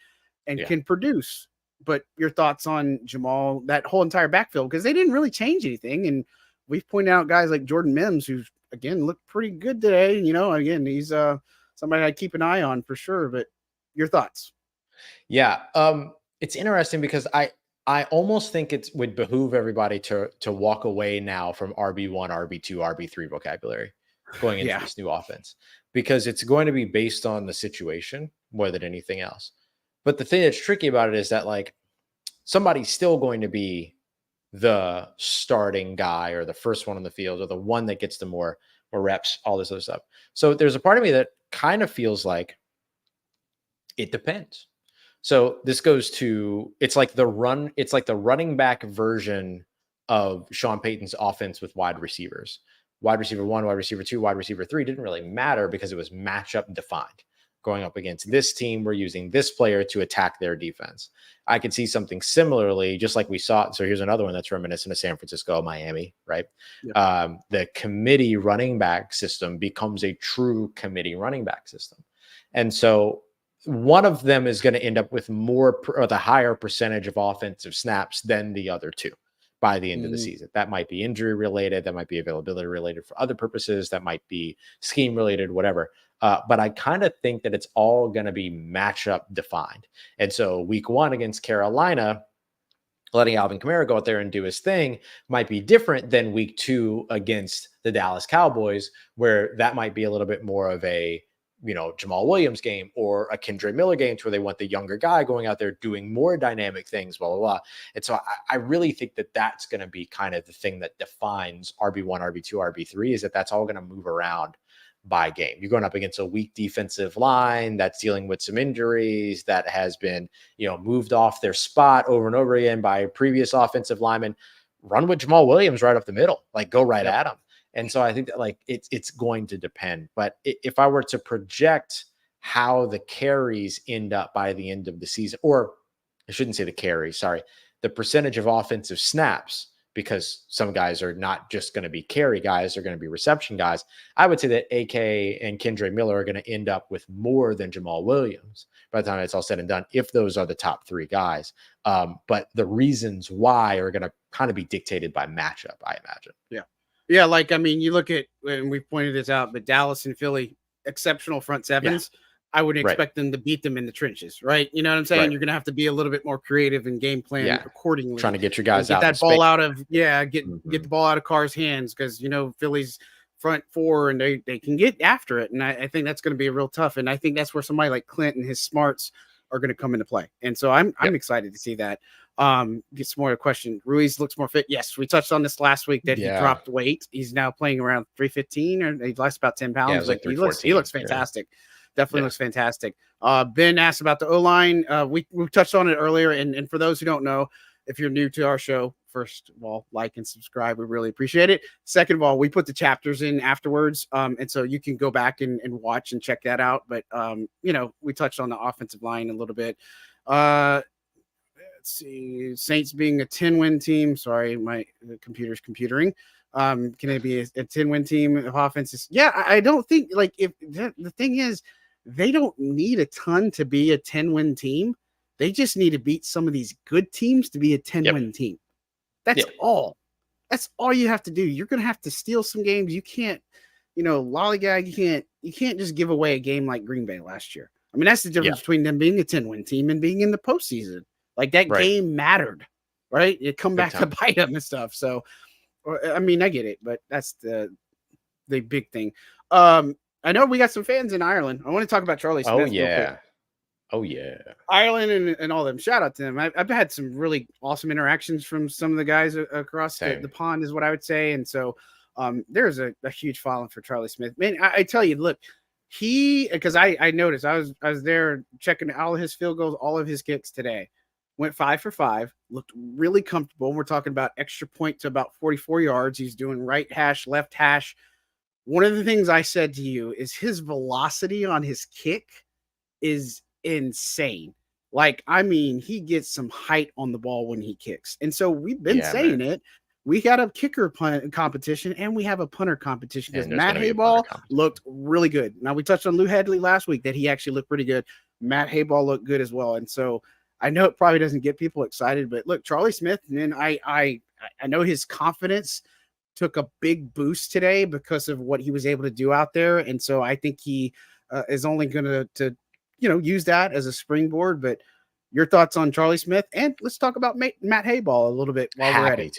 and can produce. But your thoughts on Jamal, that whole entire backfield, because they didn't really change anything. And we've pointed out guys like Jordan Mims, who's, again, looked pretty good today. Again, he's somebody I'd keep an eye on for sure. But your thoughts? Yeah. It's interesting because I almost think it would behoove everybody to walk away now from RB1, RB2, RB3 vocabulary going into this new offense, because it's going to be based on the situation more than anything else. But the thing that's tricky about it is that like somebody's still going to be the starting guy or the first one on the field or the one that gets the more reps, all this other stuff. So there's a part of me that kind of feels like it depends. So this goes to, it's like the running back version of Sean Payton's offense with wide receivers. Wide receiver 1, wide receiver 2, wide receiver 3 didn't really matter because it was matchup defined. Going up against this team, we're using this player to attack their defense. I could see something similarly, just like we saw. So here's another one that's reminiscent of San Francisco, Miami, right? Yeah. The committee running back system becomes a true committee running back system. And so one of them is going to end up with more or the higher percentage of offensive snaps than the other two by the end of the season. That might be injury related. That might be availability related for other purposes. That might be scheme related, whatever. But I kind of think that it's all going to be matchup defined. And so week 1 against Carolina, letting Alvin Kamara go out there and do his thing might be different than week 2 against the Dallas Cowboys, where that might be a little bit more of a, Jamal Williams game or a Kendre Miller game where they want the younger guy going out there doing more dynamic things, blah, blah, blah. And so I really think that that's going to be kind of the thing that defines RB1, RB2, RB3 is that's all going to move around by game. You're going up against a weak defensive line that's dealing with some injuries that has been, moved off their spot over and over again by previous offensive linemen. Run with Jamal Williams right up the middle, like go right at him. And so I think that like it's going to depend. But if I were to project how the carries end up by the end of the season, or I shouldn't say the carries, sorry, the percentage of offensive snaps, because some guys are not just going to be carry guys, they're going to be reception guys. I would say that AK and Kendre Miller are going to end up with more than Jamal Williams by the time it's all said and done, if those are the top 3 guys. But the reasons why are going to kind of be dictated by matchup, I imagine. Yeah. Yeah, like, I mean, you look at, and we pointed this out, but Dallas and Philly, exceptional front sevens. Yeah. I would expect them to beat them in the trenches, right? You know what I'm saying? Right. You're going to have to be a little bit more creative and game plan accordingly. Trying to get your guys out. Get that ball out of, get the ball out of Carr's hands because, Philly's front 4 and they can get after it. And I think that's going to be real tough. And I think that's where somebody like Clint and his smarts are going to come into play. And so I'm excited to see that. Get some more question. Ruiz looks more fit. Yes, we touched on this last week that he dropped weight. He's now playing around 315, or he lost about 10 pounds. Like he looks fantastic. Definitely looks fantastic. Ben asked about the O-line. We touched on it earlier. And for those who don't know, if you're new to our show, first of all, like and subscribe. We really appreciate it. Second of all, we put the chapters in afterwards. And so you can go back and watch and check that out. But, we touched on the offensive line a little bit. Let's see, Saints being a 10-win team. Sorry, my computer's computering. Can it be a 10-win team of offenses? Yeah, I don't think, like, if the thing is, they don't need a ton to be a 10-win team. They just need to beat some of these good teams to be a 10-win team. That's all. That's all you have to do. You're going to have to steal some games. You can't, lollygag. You can't just give away a game like Green Bay last year. I mean, that's the difference between them being a 10-win team and being in the postseason. Like that game mattered, right? It come back to bite them and stuff. So, I mean, I get it, but that's the big thing. I know we got some fans in Ireland. I want to talk about Charlie Smith. Oh yeah. Ireland and all them. Shout out to them. I've had some really awesome interactions from some of the guys across the pond, is what I would say. And so there's a huge following for Charlie Smith. Man, I tell you, look, because I noticed I was there checking all of his field goals, all of his kicks today. Went 5 for 5, looked really comfortable. We're talking about extra point to about 44 yards. He's doing right hash, left hash. One of the things I said to you is his velocity on his kick is insane. Like, I mean, he gets some height on the ball when he kicks. And so we've been saying it. We got a kicker punt competition and we have a punter competition because Matt Hayball looked really good. Now, we touched on Lou Headley last week that he actually looked pretty good. Matt Hayball looked good as well. And so I know it probably doesn't get people excited, but look, Charlie Smith, man, I know his confidence took a big boost today because of what he was able to do out there. And so I think he is only going to use that as a springboard. But your thoughts on Charlie Smith? And let's talk about Matt Hayball a little bit while we're at it.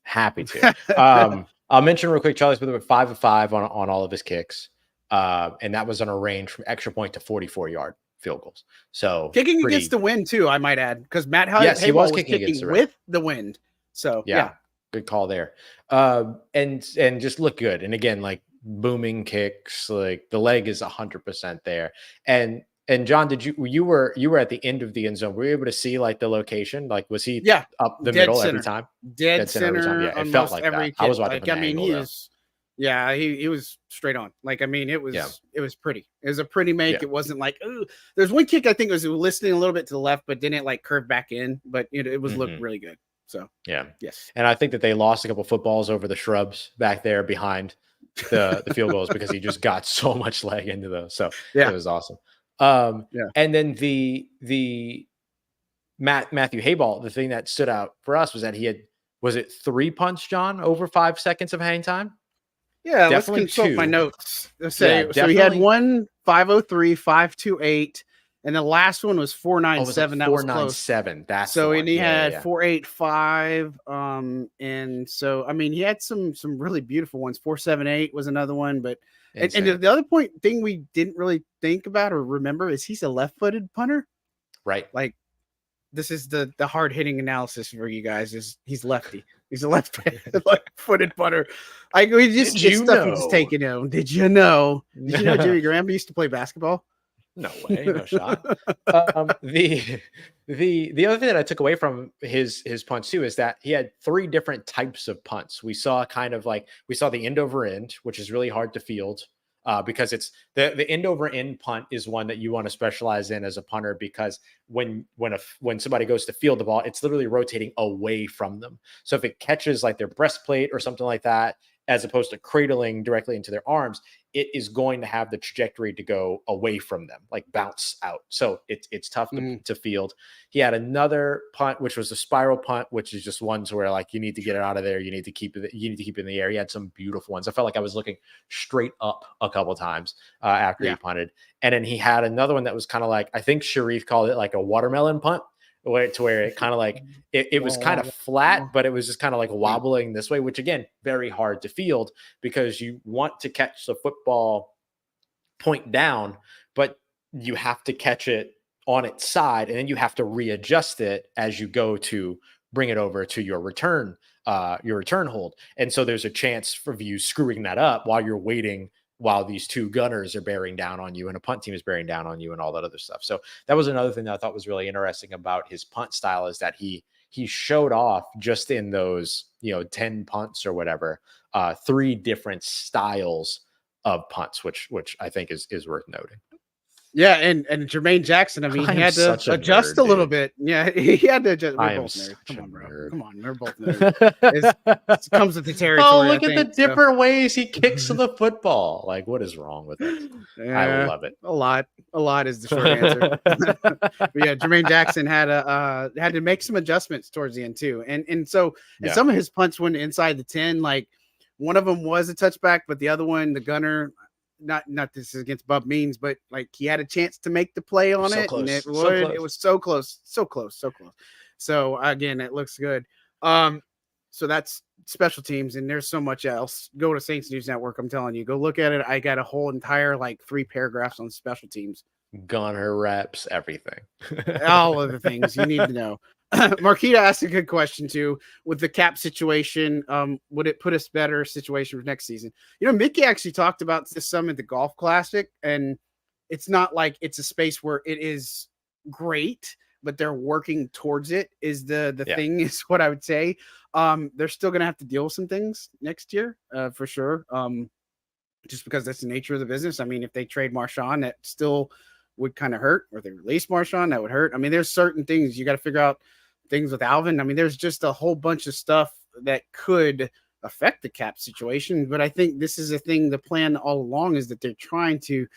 Happy to. I'll mention real quick, Charlie Smith went 5 of 5 on all of his kicks. And that was on a range from extra point to 44-yard field goals. So kicking against the wind too, I might add, because Matt Hayball was kicking with the wind. So yeah. Good call there. And just look good. And again, like booming kicks, like the leg is 100% there. And John, you were at the end of the end zone. Were you able to see like the location? Like, was he up the middle every time? Dead center every time. Yeah, it felt like that. Kick. I was watching. Like, I mean, he was straight on. Like, I mean, it was pretty. It was a pretty make. It wasn't like, ooh. There's one kick I think was listening a little bit to the left, but didn't like curve back in. But it was looked really good. So yes. And I think that they lost a couple footballs over the shrubs back there behind the field goals because he just got so much leg into those. So it was awesome. And then the Matthew Hayball, the thing that stood out for us was that he had, was it 3 punts, John, over 5 seconds of hang time? Yeah, definitely let's consult my notes. So he had one 5:03, 5:28. And the last one was 4.97. That was 4.97. That's so, and he had 4.85. And so I mean, he had some really beautiful ones. 4.78 was another one, but and the other thing we didn't really think about or remember is he's a left-footed punter, right? Like, this is the hard-hitting analysis for you guys. Is he's lefty? He's a left-footed punter. It's stuff he's taking out. Did you know? Jerry Graham used to play basketball? No way, no shot. The other thing that I took away from his punts too is that he had 3 different types of punts. We saw the end over end, which is really hard to field because it's the end over end punt is one that you want to specialize in as a punter, because when somebody goes to field the ball, it's literally rotating away from them. So if it catches like their breastplate or something like that, as opposed to cradling directly into their arms, it is going to have the trajectory to go away from them, like bounce out. So it's tough to field. He had another punt, which was a spiral punt, which is just ones where like you need to get it out of there. You need to keep it in the air. He had some beautiful ones. I felt like I was looking straight up a couple of times after he punted. And then he had another one that was kind of like, I think Sharif called it like a watermelon punt, where it kind of like it was kind of flat, but it was just kind of like wobbling this way, which again, very hard to field because you want to catch the football point down, but you have to catch it on its side, and then you have to readjust it as you go to bring it over to your return hold. And so there's a chance for you screwing that up while you're waiting, while these 2 gunners are bearing down on you and a punt team is bearing down on you and all that other stuff. So that was another thing that I thought was really interesting about his punt style, is that he showed off just in those, 10 punts or whatever, 3 different styles of punts, which I think is worth noting. Yeah, and Jermaine Jackson, I mean, I he am had to such a adjust nerd, a little dude. bit. Yeah, he had to adjust. We're I am both nerds. such Come a on, bro. nerd. Come on, we're both nerds. It comes with the Oh, territory, I look at the think. So, different ways he kicks the football. Like, what is wrong with us? I yeah, love it. a lot. A lot is the short answer. But yeah, Jermaine Jackson had to make some adjustments towards the end too, and Yeah. some of his punts went inside the 10. Like one of them was a touchback, but the other one, the gunner, not this is against Bub Means, but like he had a chance to make the play on So it, and close. So it close. was so close, so close, so close. So again, it looks good. Um, so that's special teams, and there's so much else. Go to Saints News Network. I'm telling you, go look at it. I got a whole entire like 3 paragraphs on special teams, Gunner reps, everything. all of the things you need to know. Marquita asked a good question too. With the cap situation, would it put us better situation for next season? You know, Mickey actually talked about this some at the Golf Classic, and it's not like it's a space where it is great, but they're working towards it. Is the Yeah. thing is what I would say. They're still going to have to deal with some things next year, for sure. Just because that's the nature of the business. I mean, if they trade Marshawn, that still would kind of hurt, or they release Marshawn, that would hurt. I mean, there's certain things you got to figure out. Things with Alvin. I mean, there's just a whole bunch of stuff that could affect the cap situation. But I think this is a thing. The plan all along is that they're trying to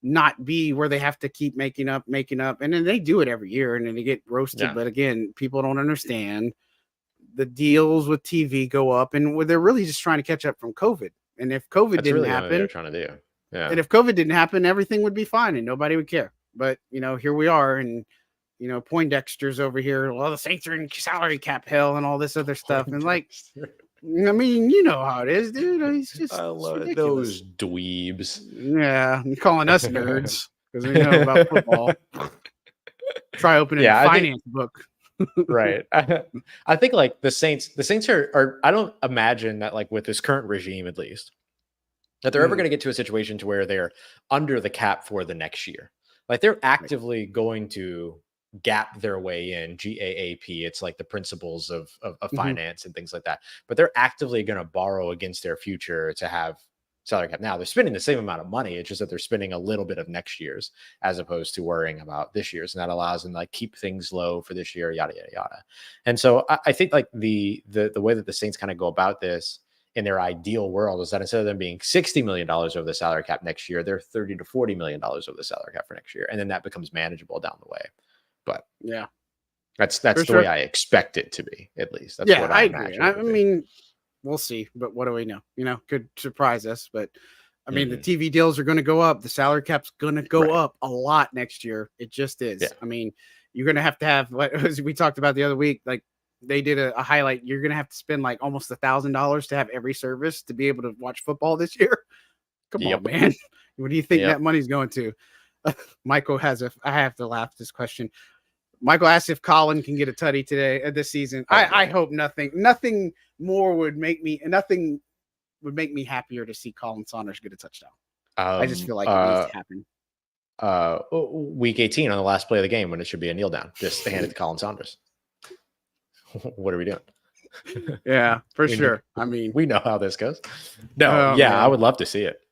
not be where they have to keep making up, and then they do it every year, and then they get roasted. Yeah. But again, people don't understand. The deals with TV go up, and they're really just trying to catch up from COVID. And if COVID That's didn't really what they're happen, trying to do. Yeah. and if COVID didn't happen, everything would be fine and nobody would care. But you know, here we are, and you know, Poindexter's over here. Well, the Saints are in salary cap hell and all this other stuff. And like, I mean, you know how it is, dude. He's just I love ridiculous. those dweebs. Yeah, you're calling us nerds because we know about football. Try opening a finance book. Right. I think like the Saints are I don't imagine that like with this current regime at least that they're ever going to get to a situation to where they're under the cap for the next year. Like they're actively going to gap their way in GAAP. It's like the principles of finance and things like that. But they're actively going to borrow against their future to have salary cap. Now they're spending the same amount of money. It's just that they're spending a little bit of next year's as opposed to worrying about this year's. And that allows them to like keep things low for this year, yada, yada, yada. And so I think like the way that the Saints kind of go about this in their ideal world is that instead of them being $60 million over the salary cap next year, they're $30 to $40 million over the salary cap for next year. And then that becomes manageable down the way. But yeah, that's the way I expect it to be, at least. That's what I agree. I mean, we'll see, but what do we know? You know, could surprise us. But I mean, the TV deals are going to go up. The salary cap's going to go up a lot next year. It just is. Yeah. I mean, you're going to have what we talked about the other week. Like they did a highlight. You're going to have to spend like almost $1,000 to have every service to be able to watch football this year. Come on, man. What do you think that money's going to? Michael I have to laugh at this question. Michael asked if Colin can get a tutty today this season. I hope nothing more would make me happier to see Colin Saunders get a touchdown. I just feel like it needs to happen. Week 18 on the last play of the game when it should be a kneel down. Just hand it to Colin Saunders. What are we doing? Yeah, for sure. I mean, we know how this goes. No, man. I would love to see it.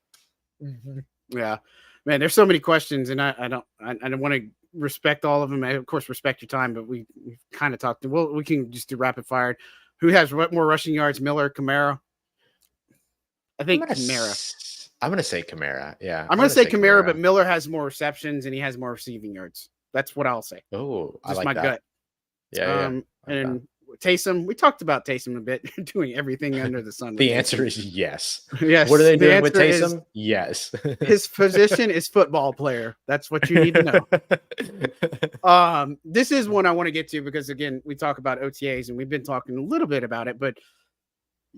Yeah, man. There's so many questions, and I don't want to respect all of them. I, of course, respect your time, but we've kind of talked. Well, we can just do rapid fire. Who has more rushing yards, Miller, Kamara? I think Kamara. I'm going to say Kamara. Yeah, I'm going to say Kamara, but Miller has more receptions and he has more receiving yards. That's what I'll say. Oh, just like my that. gut. Yeah. And Taysom, we talked about Taysom a bit, doing everything under the sun. The answer is yes. Yes. What are they doing with Taysom? Yes. His position is football player. That's what you need to know. This is one I want to get to because, again, we talk about OTAs and we've been talking a little bit about it, but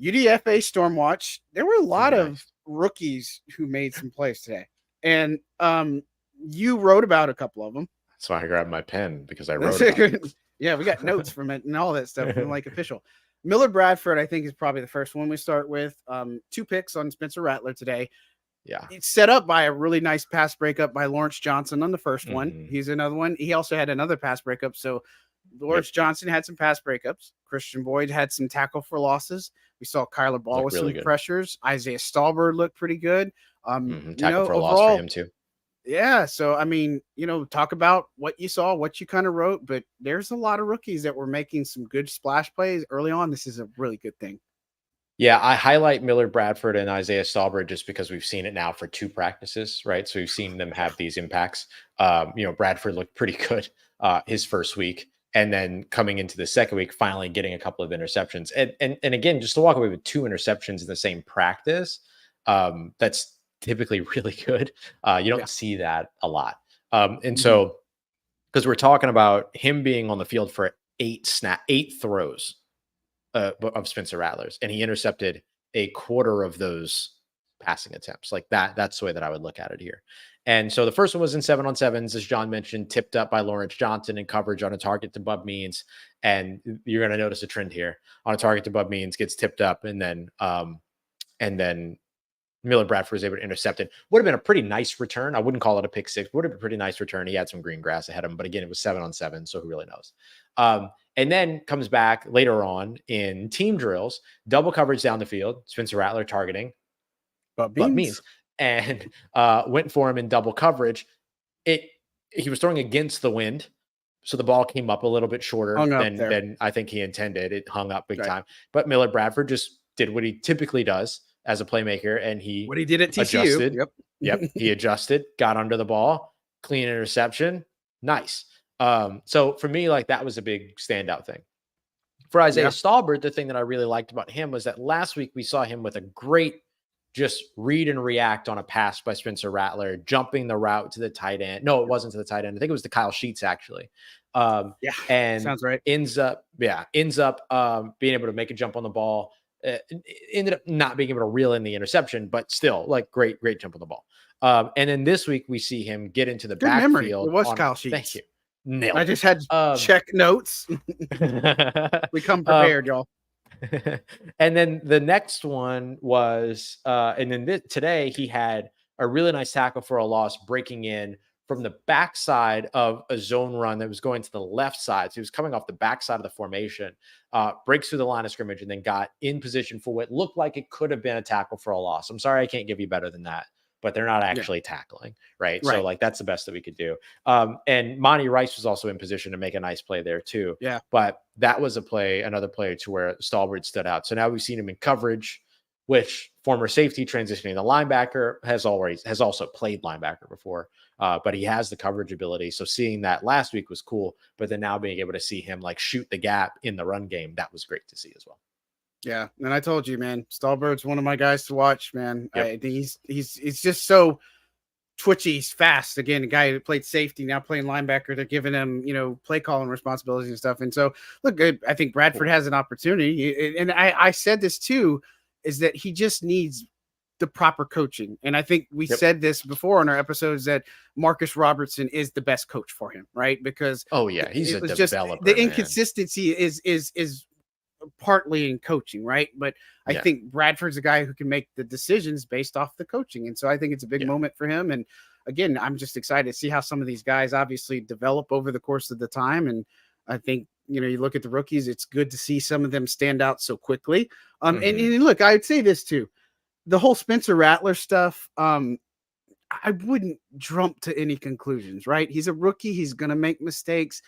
UDFA Stormwatch, there were a lot of rookies who made some plays today. And you wrote about a couple of them. That's why I grabbed my pen because I wrote it. Yeah, we got notes from it and all that stuff from like official. Miller Bradford, I think, is probably the first one we start with. 2 picks on Spencer Rattler today. Yeah. It's set up by a really nice pass breakup by Lawrence Johnson on the first one. He's another one. He also had another pass breakup. So Lawrence Johnson had some pass breakups. Christian Boyd had some tackle for losses. We saw Kyler Ball with really some pressures. Isaiah Stallbird looked pretty good. Tackle for a loss for him too. Yeah, so I mean, talk about what you saw, what you kind of wrote, but there's a lot of rookies that were making some good splash plays early on. This is a really good thing. Yeah, I highlight Miller Bradford and Isaiah Stallbird just because we've seen it now for 2 practices, right? So we've seen them Yeah. have these impacts. Bradford looked pretty good his first week, and then coming into the second week, finally getting a couple of interceptions. And again, just to walk away with 2 interceptions in the same practice, that's typically really good. You Yeah. don't see that a lot. And Mhm. so because we're talking about him being on the field for 8 throws of Spencer Rattler's, and he intercepted a quarter of those passing attempts. Like that's the way that I would look at it here. And so the first one was in 7-on-7s, as John mentioned, tipped up by Lawrence Johnson in coverage on a target to Bub Means. And you're going to notice a trend here on a target to Bub Means, gets tipped up, and then Miller Bradford was able to intercept it. Would have been a pretty nice return. I wouldn't call it a pick six. Would have been a pretty nice return. He had some green grass ahead of him, but again, it was 7-on-7, so who really knows? And then comes back later on in team drills, double coverage down the field. Spencer Rattler targeting But Bub beans Means, and went for him in double coverage. He was throwing against the wind, so the ball came up a little bit shorter hung up than there. I think he intended. It hung up big Right. time. But Miller Bradford just did what he typically does as a playmaker, and he What he did at TCU. adjusted. Yep. Yep, he adjusted, got under the ball, clean interception, nice. So for me, like that was a big standout thing. For Isaiah Yeah. Stallbird, the thing that I really liked about him was that last week we saw him with a great just read and react on a pass by Spencer Rattler, jumping the route to the tight end. No, it wasn't to the tight end. I think it was to Kyle Sheets actually. Yeah. And Sounds right. ends up being able to make a jump on the ball. Ended up not being able to reel in the interception, but still like great jump on the ball. And then this week we see him get into the Good memory. It backfield was on. Kyle Thank Sheets. you. Nailed I it. just had to check notes. We come um, prepared, y'all. and then the next one was, and then today he had a really nice tackle for a loss, breaking in from the backside of a zone run that was going to the left side. So he was coming off the backside of the formation, breaks through the line of scrimmage, and then got in position for what looked like it could have been a tackle for a loss. I'm sorry, I can't give you better than that, but they're not Yeah. actually tackling, right? So Right. like that's the best that we could do. And Monty Rice was also in position to make a nice play there too. Yeah. But that was another play to where Stallbird stood out. So now we've seen him in coverage, which former safety transitioning the linebacker has also played linebacker before, but he has the coverage ability. So seeing that last week was cool, but then now being able to see him like shoot the gap in the run game, that was great to see as well. Yeah. And I told you, man, Stallbird's one of my guys to watch, man. Yep. I think he's just so twitchy. He's fast. Again, a guy who played safety, now playing linebacker. They're giving him, play calling responsibilities and stuff. And so, look, I think Bradford has an opportunity. And I said this too, is that he just needs the proper coaching. And I think we Yep. said this before in our episodes that Marcus Robertson is the best coach for him, right? Because Oh yeah, he's it a was just developer. the Man. inconsistency is partly in coaching, right? But I Yeah. think Bradford's a guy who can make the decisions based off the coaching. And so I think it's a big moment for him. And again, I'm just excited to see how some of these guys obviously develop over the course of the time. And I think, you look at the rookies, it's good to see some of them stand out so quickly. And look, I'd say this too. The whole Spencer Rattler stuff, I wouldn't jump to any conclusions, right? He's a rookie. He's going to make mistakes.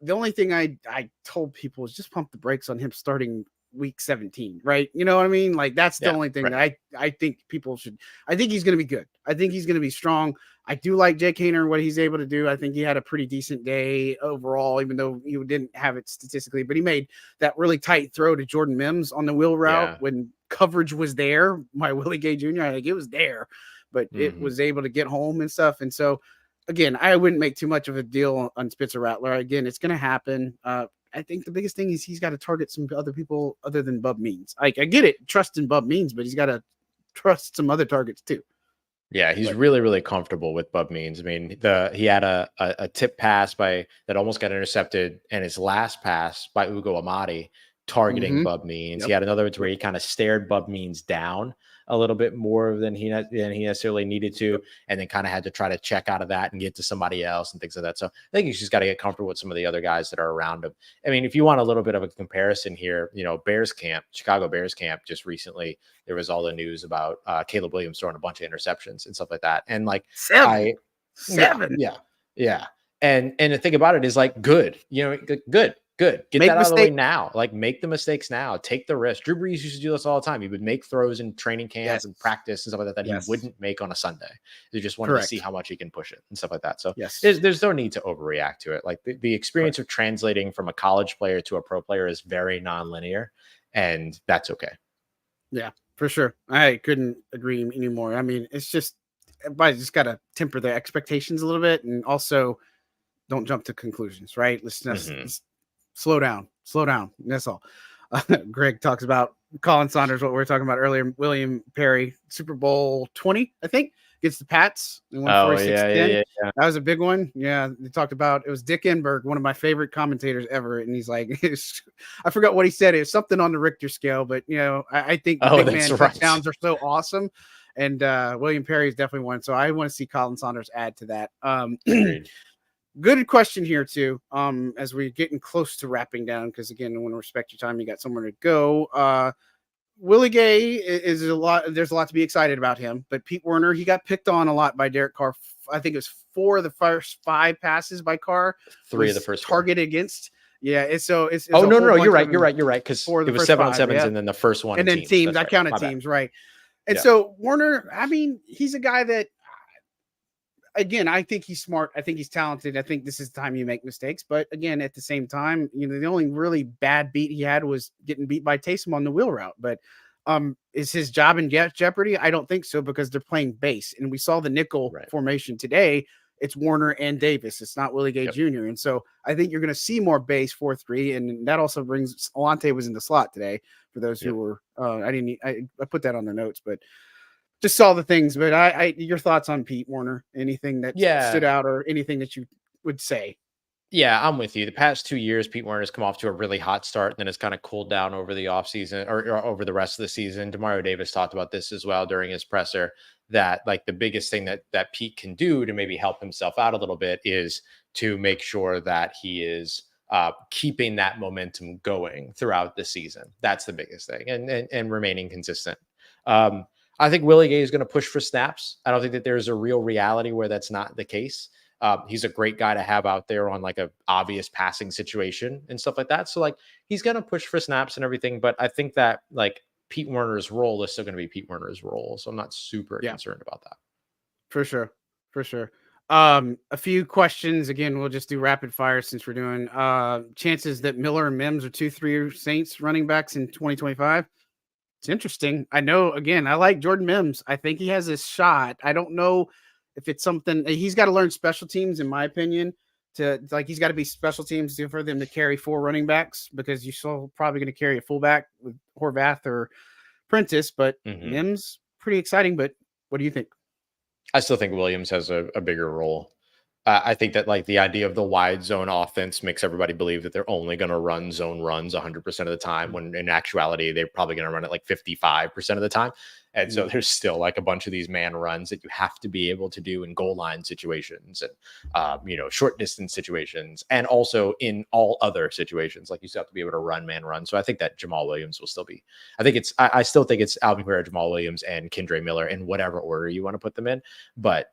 The only thing I told people is just pump the brakes on him starting week 17, right? You know what I mean? Like that's the only thing right. that I think people should. I think he's going to be good. I think he's going to be strong. I do like Jake Hayner and what he's able to do. I think he had a pretty decent day overall, even though you didn't have it statistically. But he made that really tight throw to Jordan Mims on the wheel route when coverage was there by Willie Gay Jr. I think it was there, but it was able to get home and stuff. And so again, I wouldn't make too much of a deal on Spencer Rattler. Again, it's going to happen. I think the biggest thing is he's got to target some other people other than Bub Means. I get it, trust in Bub Means, but he's got to trust some other targets too. Yeah, he's really comfortable with Bub Means. I mean, he had a tip pass that almost got intercepted, and his last pass by Ugo Amadi targeting Bub Means. He had another one where he kind of stared Bub Means down a little bit more than he necessarily needed to, and then kind of had to try to check out of that and get to somebody else and things like that. So I think he's just got to get comfortable with some of the other guys that are around him. I mean, if you want a little bit of a comparison here, Chicago Bears camp just recently, there was all the news about Caleb Williams throwing a bunch of interceptions and stuff like that. And like 7. Yeah. And the thing about it is like, good, good. Get Make that out of the way mistake. now. Like, make the mistakes now. Take the risk. Drew Brees used to do this all the time. He would make throws in training camp Yes. and practice and stuff like that he Yes. wouldn't make on a Sunday. He just wanted to see how much he can push it and stuff like that. So Yes, there's no need to overreact to it. Like the experience of translating from a college player to a pro player is very nonlinear, and that's okay. Yeah, for sure. I couldn't agree anymore. I mean, it's just everybody just got to temper their expectations a little bit, and also don't jump to conclusions. Right? Let's slow down. Slow down. That's all. Greg talks about Colin Saunders, what we were talking about earlier. William Perry, Super Bowl 20, I think, against the Pats. They won 46-10. That was a big one. Yeah, they talked about it was Dick Enberg, one of my favorite commentators ever, and he's like, I forgot what he said. It was something on the Richter scale, but I think big man touchdowns are so awesome, and William Perry is definitely one. So I want to see Colin Saunders add to that. Agreed. Good question here too. As we're getting close to wrapping down, because again, I want to respect your time. You got somewhere to go. Willie Gay is a lot. There's a lot to be excited about him, but Pete Werner, he got picked on a lot by Derek Carr. I think it was 4 of the first 5 passes by Carr. 3 of the first target against. Yeah, it's no. You're right. Because it was 7 on 7s, and then the first one, and then teams. I counted teams, right? And so Werner, I mean, he's a guy that. Again, I think he's smart. I think he's talented. I think this is the time you make mistakes. But again, at the same time, the only really bad beat he had was getting beat by Taysom on the wheel route. But is his job in jeopardy? I don't think so, because they're playing base. And we saw the nickel formation today. It's Warner and Davis. It's not Willie Gay Jr. And so I think you're going to see more base 4-3. And that also brings Alante was in the slot today for those who were I put that on the notes, but just saw the things. But I your thoughts on Pete Werner? Anything that stood out, or anything that you would say? Yeah, I'm with you. The past 2 years, Pete Werner's come off to a really hot start, and then it's kind of cooled down over the offseason or over the rest of the season. Demario Davis talked about this as well during his presser, that like the biggest thing that Pete can do to maybe help himself out a little bit is to make sure that he is keeping that momentum going throughout the season. That's the biggest thing, and remaining consistent. I think Willie Gay is going to push for snaps. I don't think that there's a real reality where that's not the case. He's a great guy to have out there on like a obvious passing situation and stuff like that. So like he's going to push for snaps and everything. But I think that like Pete Werner's role is still going to be Pete Werner's role. So I'm not super concerned about that. For sure. For sure. A few questions. Again, we'll just do rapid fire since we're doing chances that Miller and Mims are 2-3 Saints running backs in 2025. It's interesting. I know, again, I like Jordan Mims. I think he has a shot. I don't know if it's something he's got to learn special teams, in my opinion, he's got to be special teams for them to carry 4 running backs, because you're still probably going to carry a fullback with Horvath or Prentice, but Mims pretty exciting. But what do you think? I still think Williams has a bigger role. I think that like the idea of the wide zone offense makes everybody believe that they're only going to run zone runs 100% of the time, when in actuality, they're probably going to run it like 55% of the time. And so there's still like a bunch of these man runs that you have to be able to do in goal line situations and, short distance situations, and also in all other situations. Like you still have to be able to run man run. So I think that Jamal Williams will still be, I still think it's Alvin Kamara, Jamal Williams, and Kendre Miller in whatever order you want to put them in. But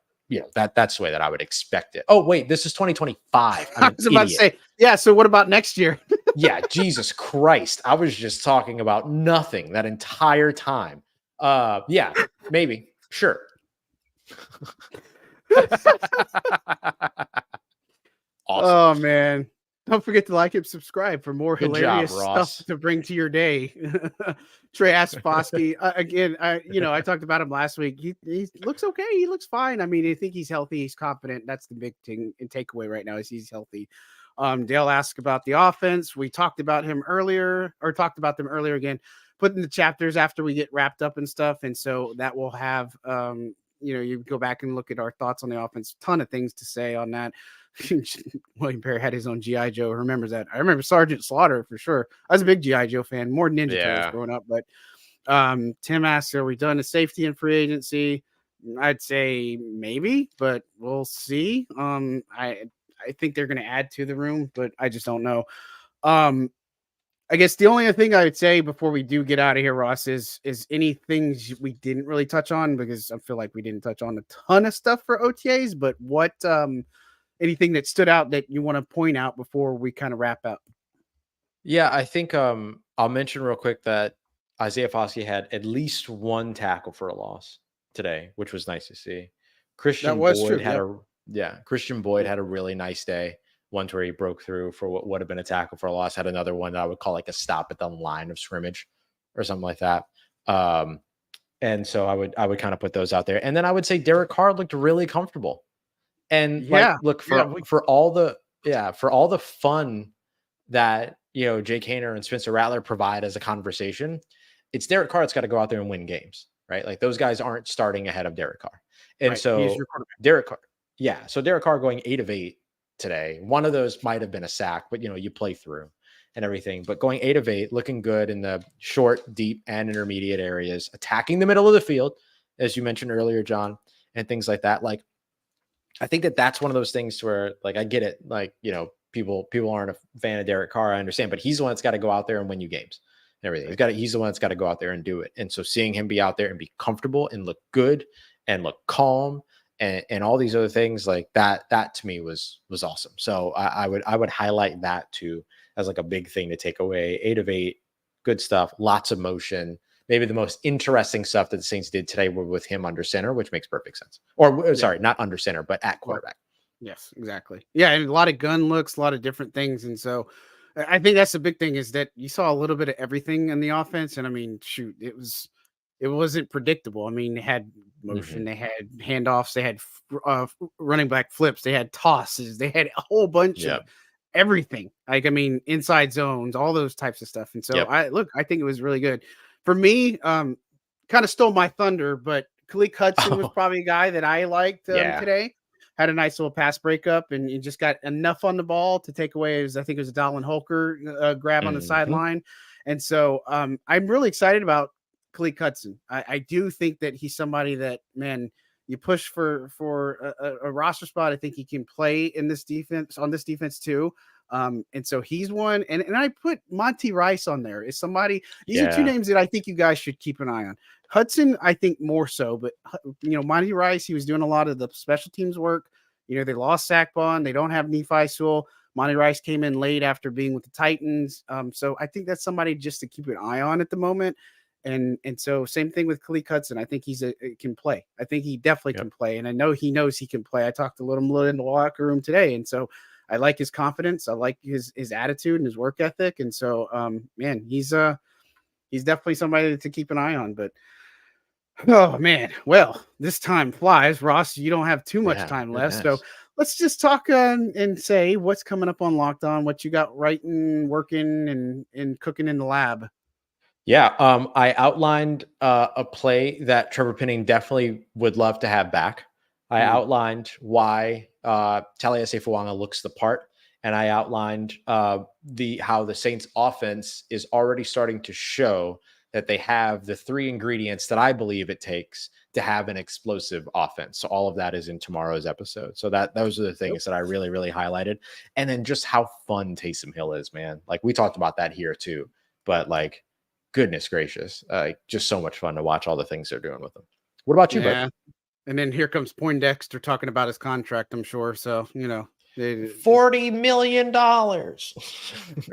that's the way that I would expect it. Oh, wait, this is 2025. I was about to say, yeah. So what about next year? Yeah, Jesus Christ. I was just talking about nothing that entire time. Yeah, maybe. Sure. Awesome. Oh, man. Don't forget to like and subscribe for more hilarious stuff to bring to your day. Trey Asfoski, again, I talked about him last week. He looks okay. He looks fine. I mean, I think he's healthy. He's confident. That's the big thing and takeaway right now is he's healthy. Dale asked about the offense. We talked about them earlier again, putting the chapters after we get wrapped up and stuff. And so that will have, you go back and look at our thoughts on the offense. Ton of things to say on that. William Perry had his own G.I. Joe. Remembers that. I remember Sergeant Slaughter for sure. I was a big G.I. Joe fan, more Ninja Turtles growing up. But Tim asks, are we done a safety and free agency? I'd say maybe, but we'll see. I think they're going to add to the room, but I just don't know. I guess the only other thing I would say before we do get out of here, Ross, is any things we didn't really touch on, because I feel like we didn't touch on a ton of stuff for OTAs, but what anything that stood out that you want to point out before we kind of wrap up? Yeah, I think I'll mention real quick that Isaiah Foskey had at least one tackle for a loss today, which was nice to see. That Christian was Boyd true. had Yep. a yeah, Christian Boyd had a really nice day. One where he broke through for what would have been a tackle for a loss. Had another one that I would call like a stop at the line of scrimmage or something like that. Um, and so I would kind of put those out there. And then I would say Derek Carr looked really comfortable. And like, Yeah. look Yeah. for all the for all the fun that Jake Haener and Spencer Rattler provide as a conversation, it's Derek Carr that's got to go out there and win games, right? Like those guys aren't starting ahead of Derek Carr, and Right. He is your so quarterback. Derek Carr, yeah, so Derek Carr going 8 of 8 today. One of those might have been a sack, but you play through and everything. But going 8 of 8, looking good in the short, deep, and intermediate areas, attacking the middle of the field, as you mentioned earlier, John, and things like that. Like I think that that's one of those things where, like, I get it. Like, people aren't a fan of Derek Carr. I understand, but he's the one that's got to go out there and win you games and everything. He's the one that's got to go out there and do it. And so seeing him be out there and be comfortable and look good and look calm and all these other things like that to me was awesome. So I would highlight that too as like a big thing to take away. 8 of 8, good stuff, lots of motion. Maybe the most interesting stuff that the Saints did today were with him under center, which makes perfect sense. Or sorry, not under center, but at quarterback. Yes, exactly. Yeah, and a lot of gun looks, a lot of different things, and so I think that's the big thing is that you saw a little bit of everything in the offense, and I mean, shoot, it wasn't predictable. I mean, they had motion, Mhm. they had handoffs, they had running back flips, they had tosses, they had a whole bunch of Yep. everything. Like, I mean, inside zones, all those types of stuff. And so Yep. I think it was really good for me. Kind of stole my thunder, but Khalil Hudson was Oh, probably a guy that I liked yeah. today. Had a nice little pass breakup, and he just got enough on the ball to take away. I think it was a Dallin Holker grab on the Mhm. sideline, and so I'm really excited about Khalil Hudson. I do think that he's somebody that, man, you push for a roster spot. I think he can play in this defense, on this defense too. And so he's one, and I put Monty Rice on there. Is somebody, these are two Yeah. names that I think you guys should keep an eye on. Hudson, I think more so, but Monty Rice, he was doing a lot of the special teams work. They lost Sackbon, they don't have Nephi Sewell. Monty Rice came in late after being with the Titans. So I think that's somebody just to keep an eye on at the moment. And so same thing with Khalil Hudson. I think can play. I think he definitely Yep. can play, and I know he knows he can play. I talked a little in the locker room today, and so I like his confidence. I like his attitude and his work ethic, and so man, he's definitely somebody to keep an eye on. But oh man, well, this time flies, Ross. You don't have too much Yeah. time left, so Goodness. let's just talk and say what's coming up on Locked On, what you got writing, working, and cooking in the lab. Yeah. I outlined a play that Trevor Penning definitely would love to have back. I Mm, outlined why Taliesin Fuanga looks the part, and I outlined how the Saints offense is already starting to show that they have the three ingredients that I believe it takes to have an explosive offense. So all of that is in tomorrow's episode. So those are the yep. things that I really, really highlighted. And then just how fun Taysom Hill is, man. Like we talked about that here too. But like, goodness gracious, just so much fun to watch all the things they're doing with them. What about you, bud? Yeah. And then here comes Poindexter talking about his contract, I'm sure. So, $40 million.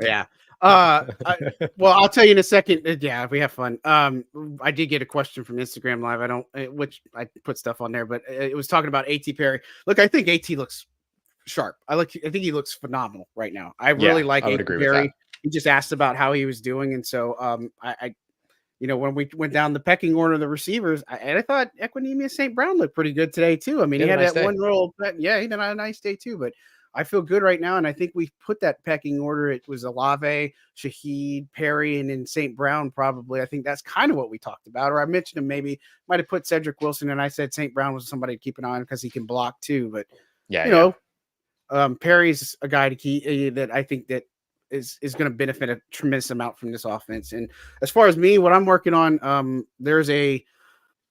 yeah. Well, I'll tell you in a second. Yeah, we have fun. I did get a question from Instagram Live. I don't, which I put stuff on there, but it was talking about AT Perry. Look, I think AT looks sharp. I think he looks phenomenal right now. I really Yeah, like I would AT agree with that. Perry. He just asked about how he was doing, and so when we went down the pecking order of the receivers, and I thought Equinemius St. Brown looked pretty good today too. I mean, He he had a had nice that day. one roll, but yeah, he had a nice day too. But I feel good right now, and I think we put that pecking order. It was Olave, Shaheed, Perry, and then St. Brown. Probably, I think that's kind of what we talked about. Or I mentioned him, maybe might have put Cedric Wilson, and I said St. Brown was somebody to keep an eye on because he can block too. But Yeah, you yeah. know, Perry's a guy to keep that I think that is going to benefit a tremendous amount from this offense. And as far as me, what I'm working on, there's a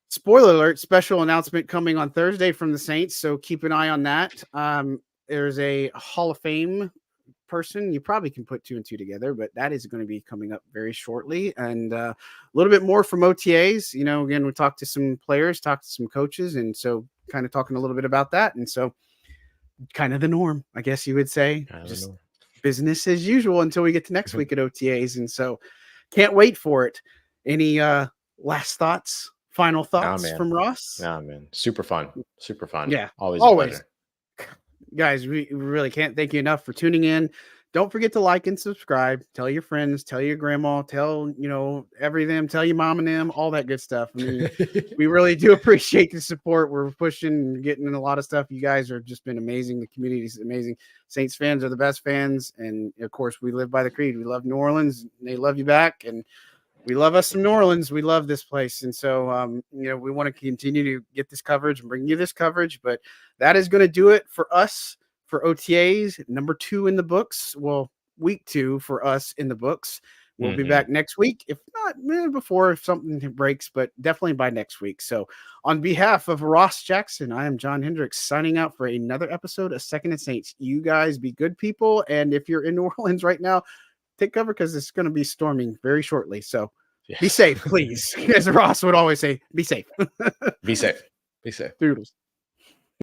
spoiler alert special announcement coming on Thursday from the Saints, so keep an eye on that. There's a Hall of Fame person, you probably can put 2 and 2 together, but that is going to be coming up very shortly. And a little bit more from OTAs. You know, again, we talked to some players, talked to some coaches, and so kind of talking a little bit about that. And so kind of the norm, I guess you would say, just business as usual until we get to next week at OTAs. And so can't wait for it. Any last thoughts, final thoughts from Ross? Nah, man. Super fun. Super fun. Yeah. Always. Guys, we really can't thank you enough for tuning in. Don't forget to like and subscribe. Tell your friends, tell your grandma, tell, you know, them, tell your mom and them, all that good stuff. I mean, we really do appreciate the support. We're pushing and getting in a lot of stuff. You guys are just been amazing. The community is amazing. Saints fans are the best fans. And of course, we live by the creed. We love New Orleans. They love you back. And we love us from New Orleans. We love this place. And so, you know, we want to continue to get this coverage and bring you this coverage. But that is going to do it for us for OTAs. Number 2 in the books. Well, week 2 for us in the books. We'll be back next week. If not before, if something breaks, but definitely by next week. So on behalf of Ross Jackson, I am John Hendricks signing out for another episode of Second and Saints. You guys be good people. And if you're in New Orleans right now, take cover because it's going to be storming very shortly. So be safe, please. As Ross would always say, be safe. Be safe. Be safe. Doodles.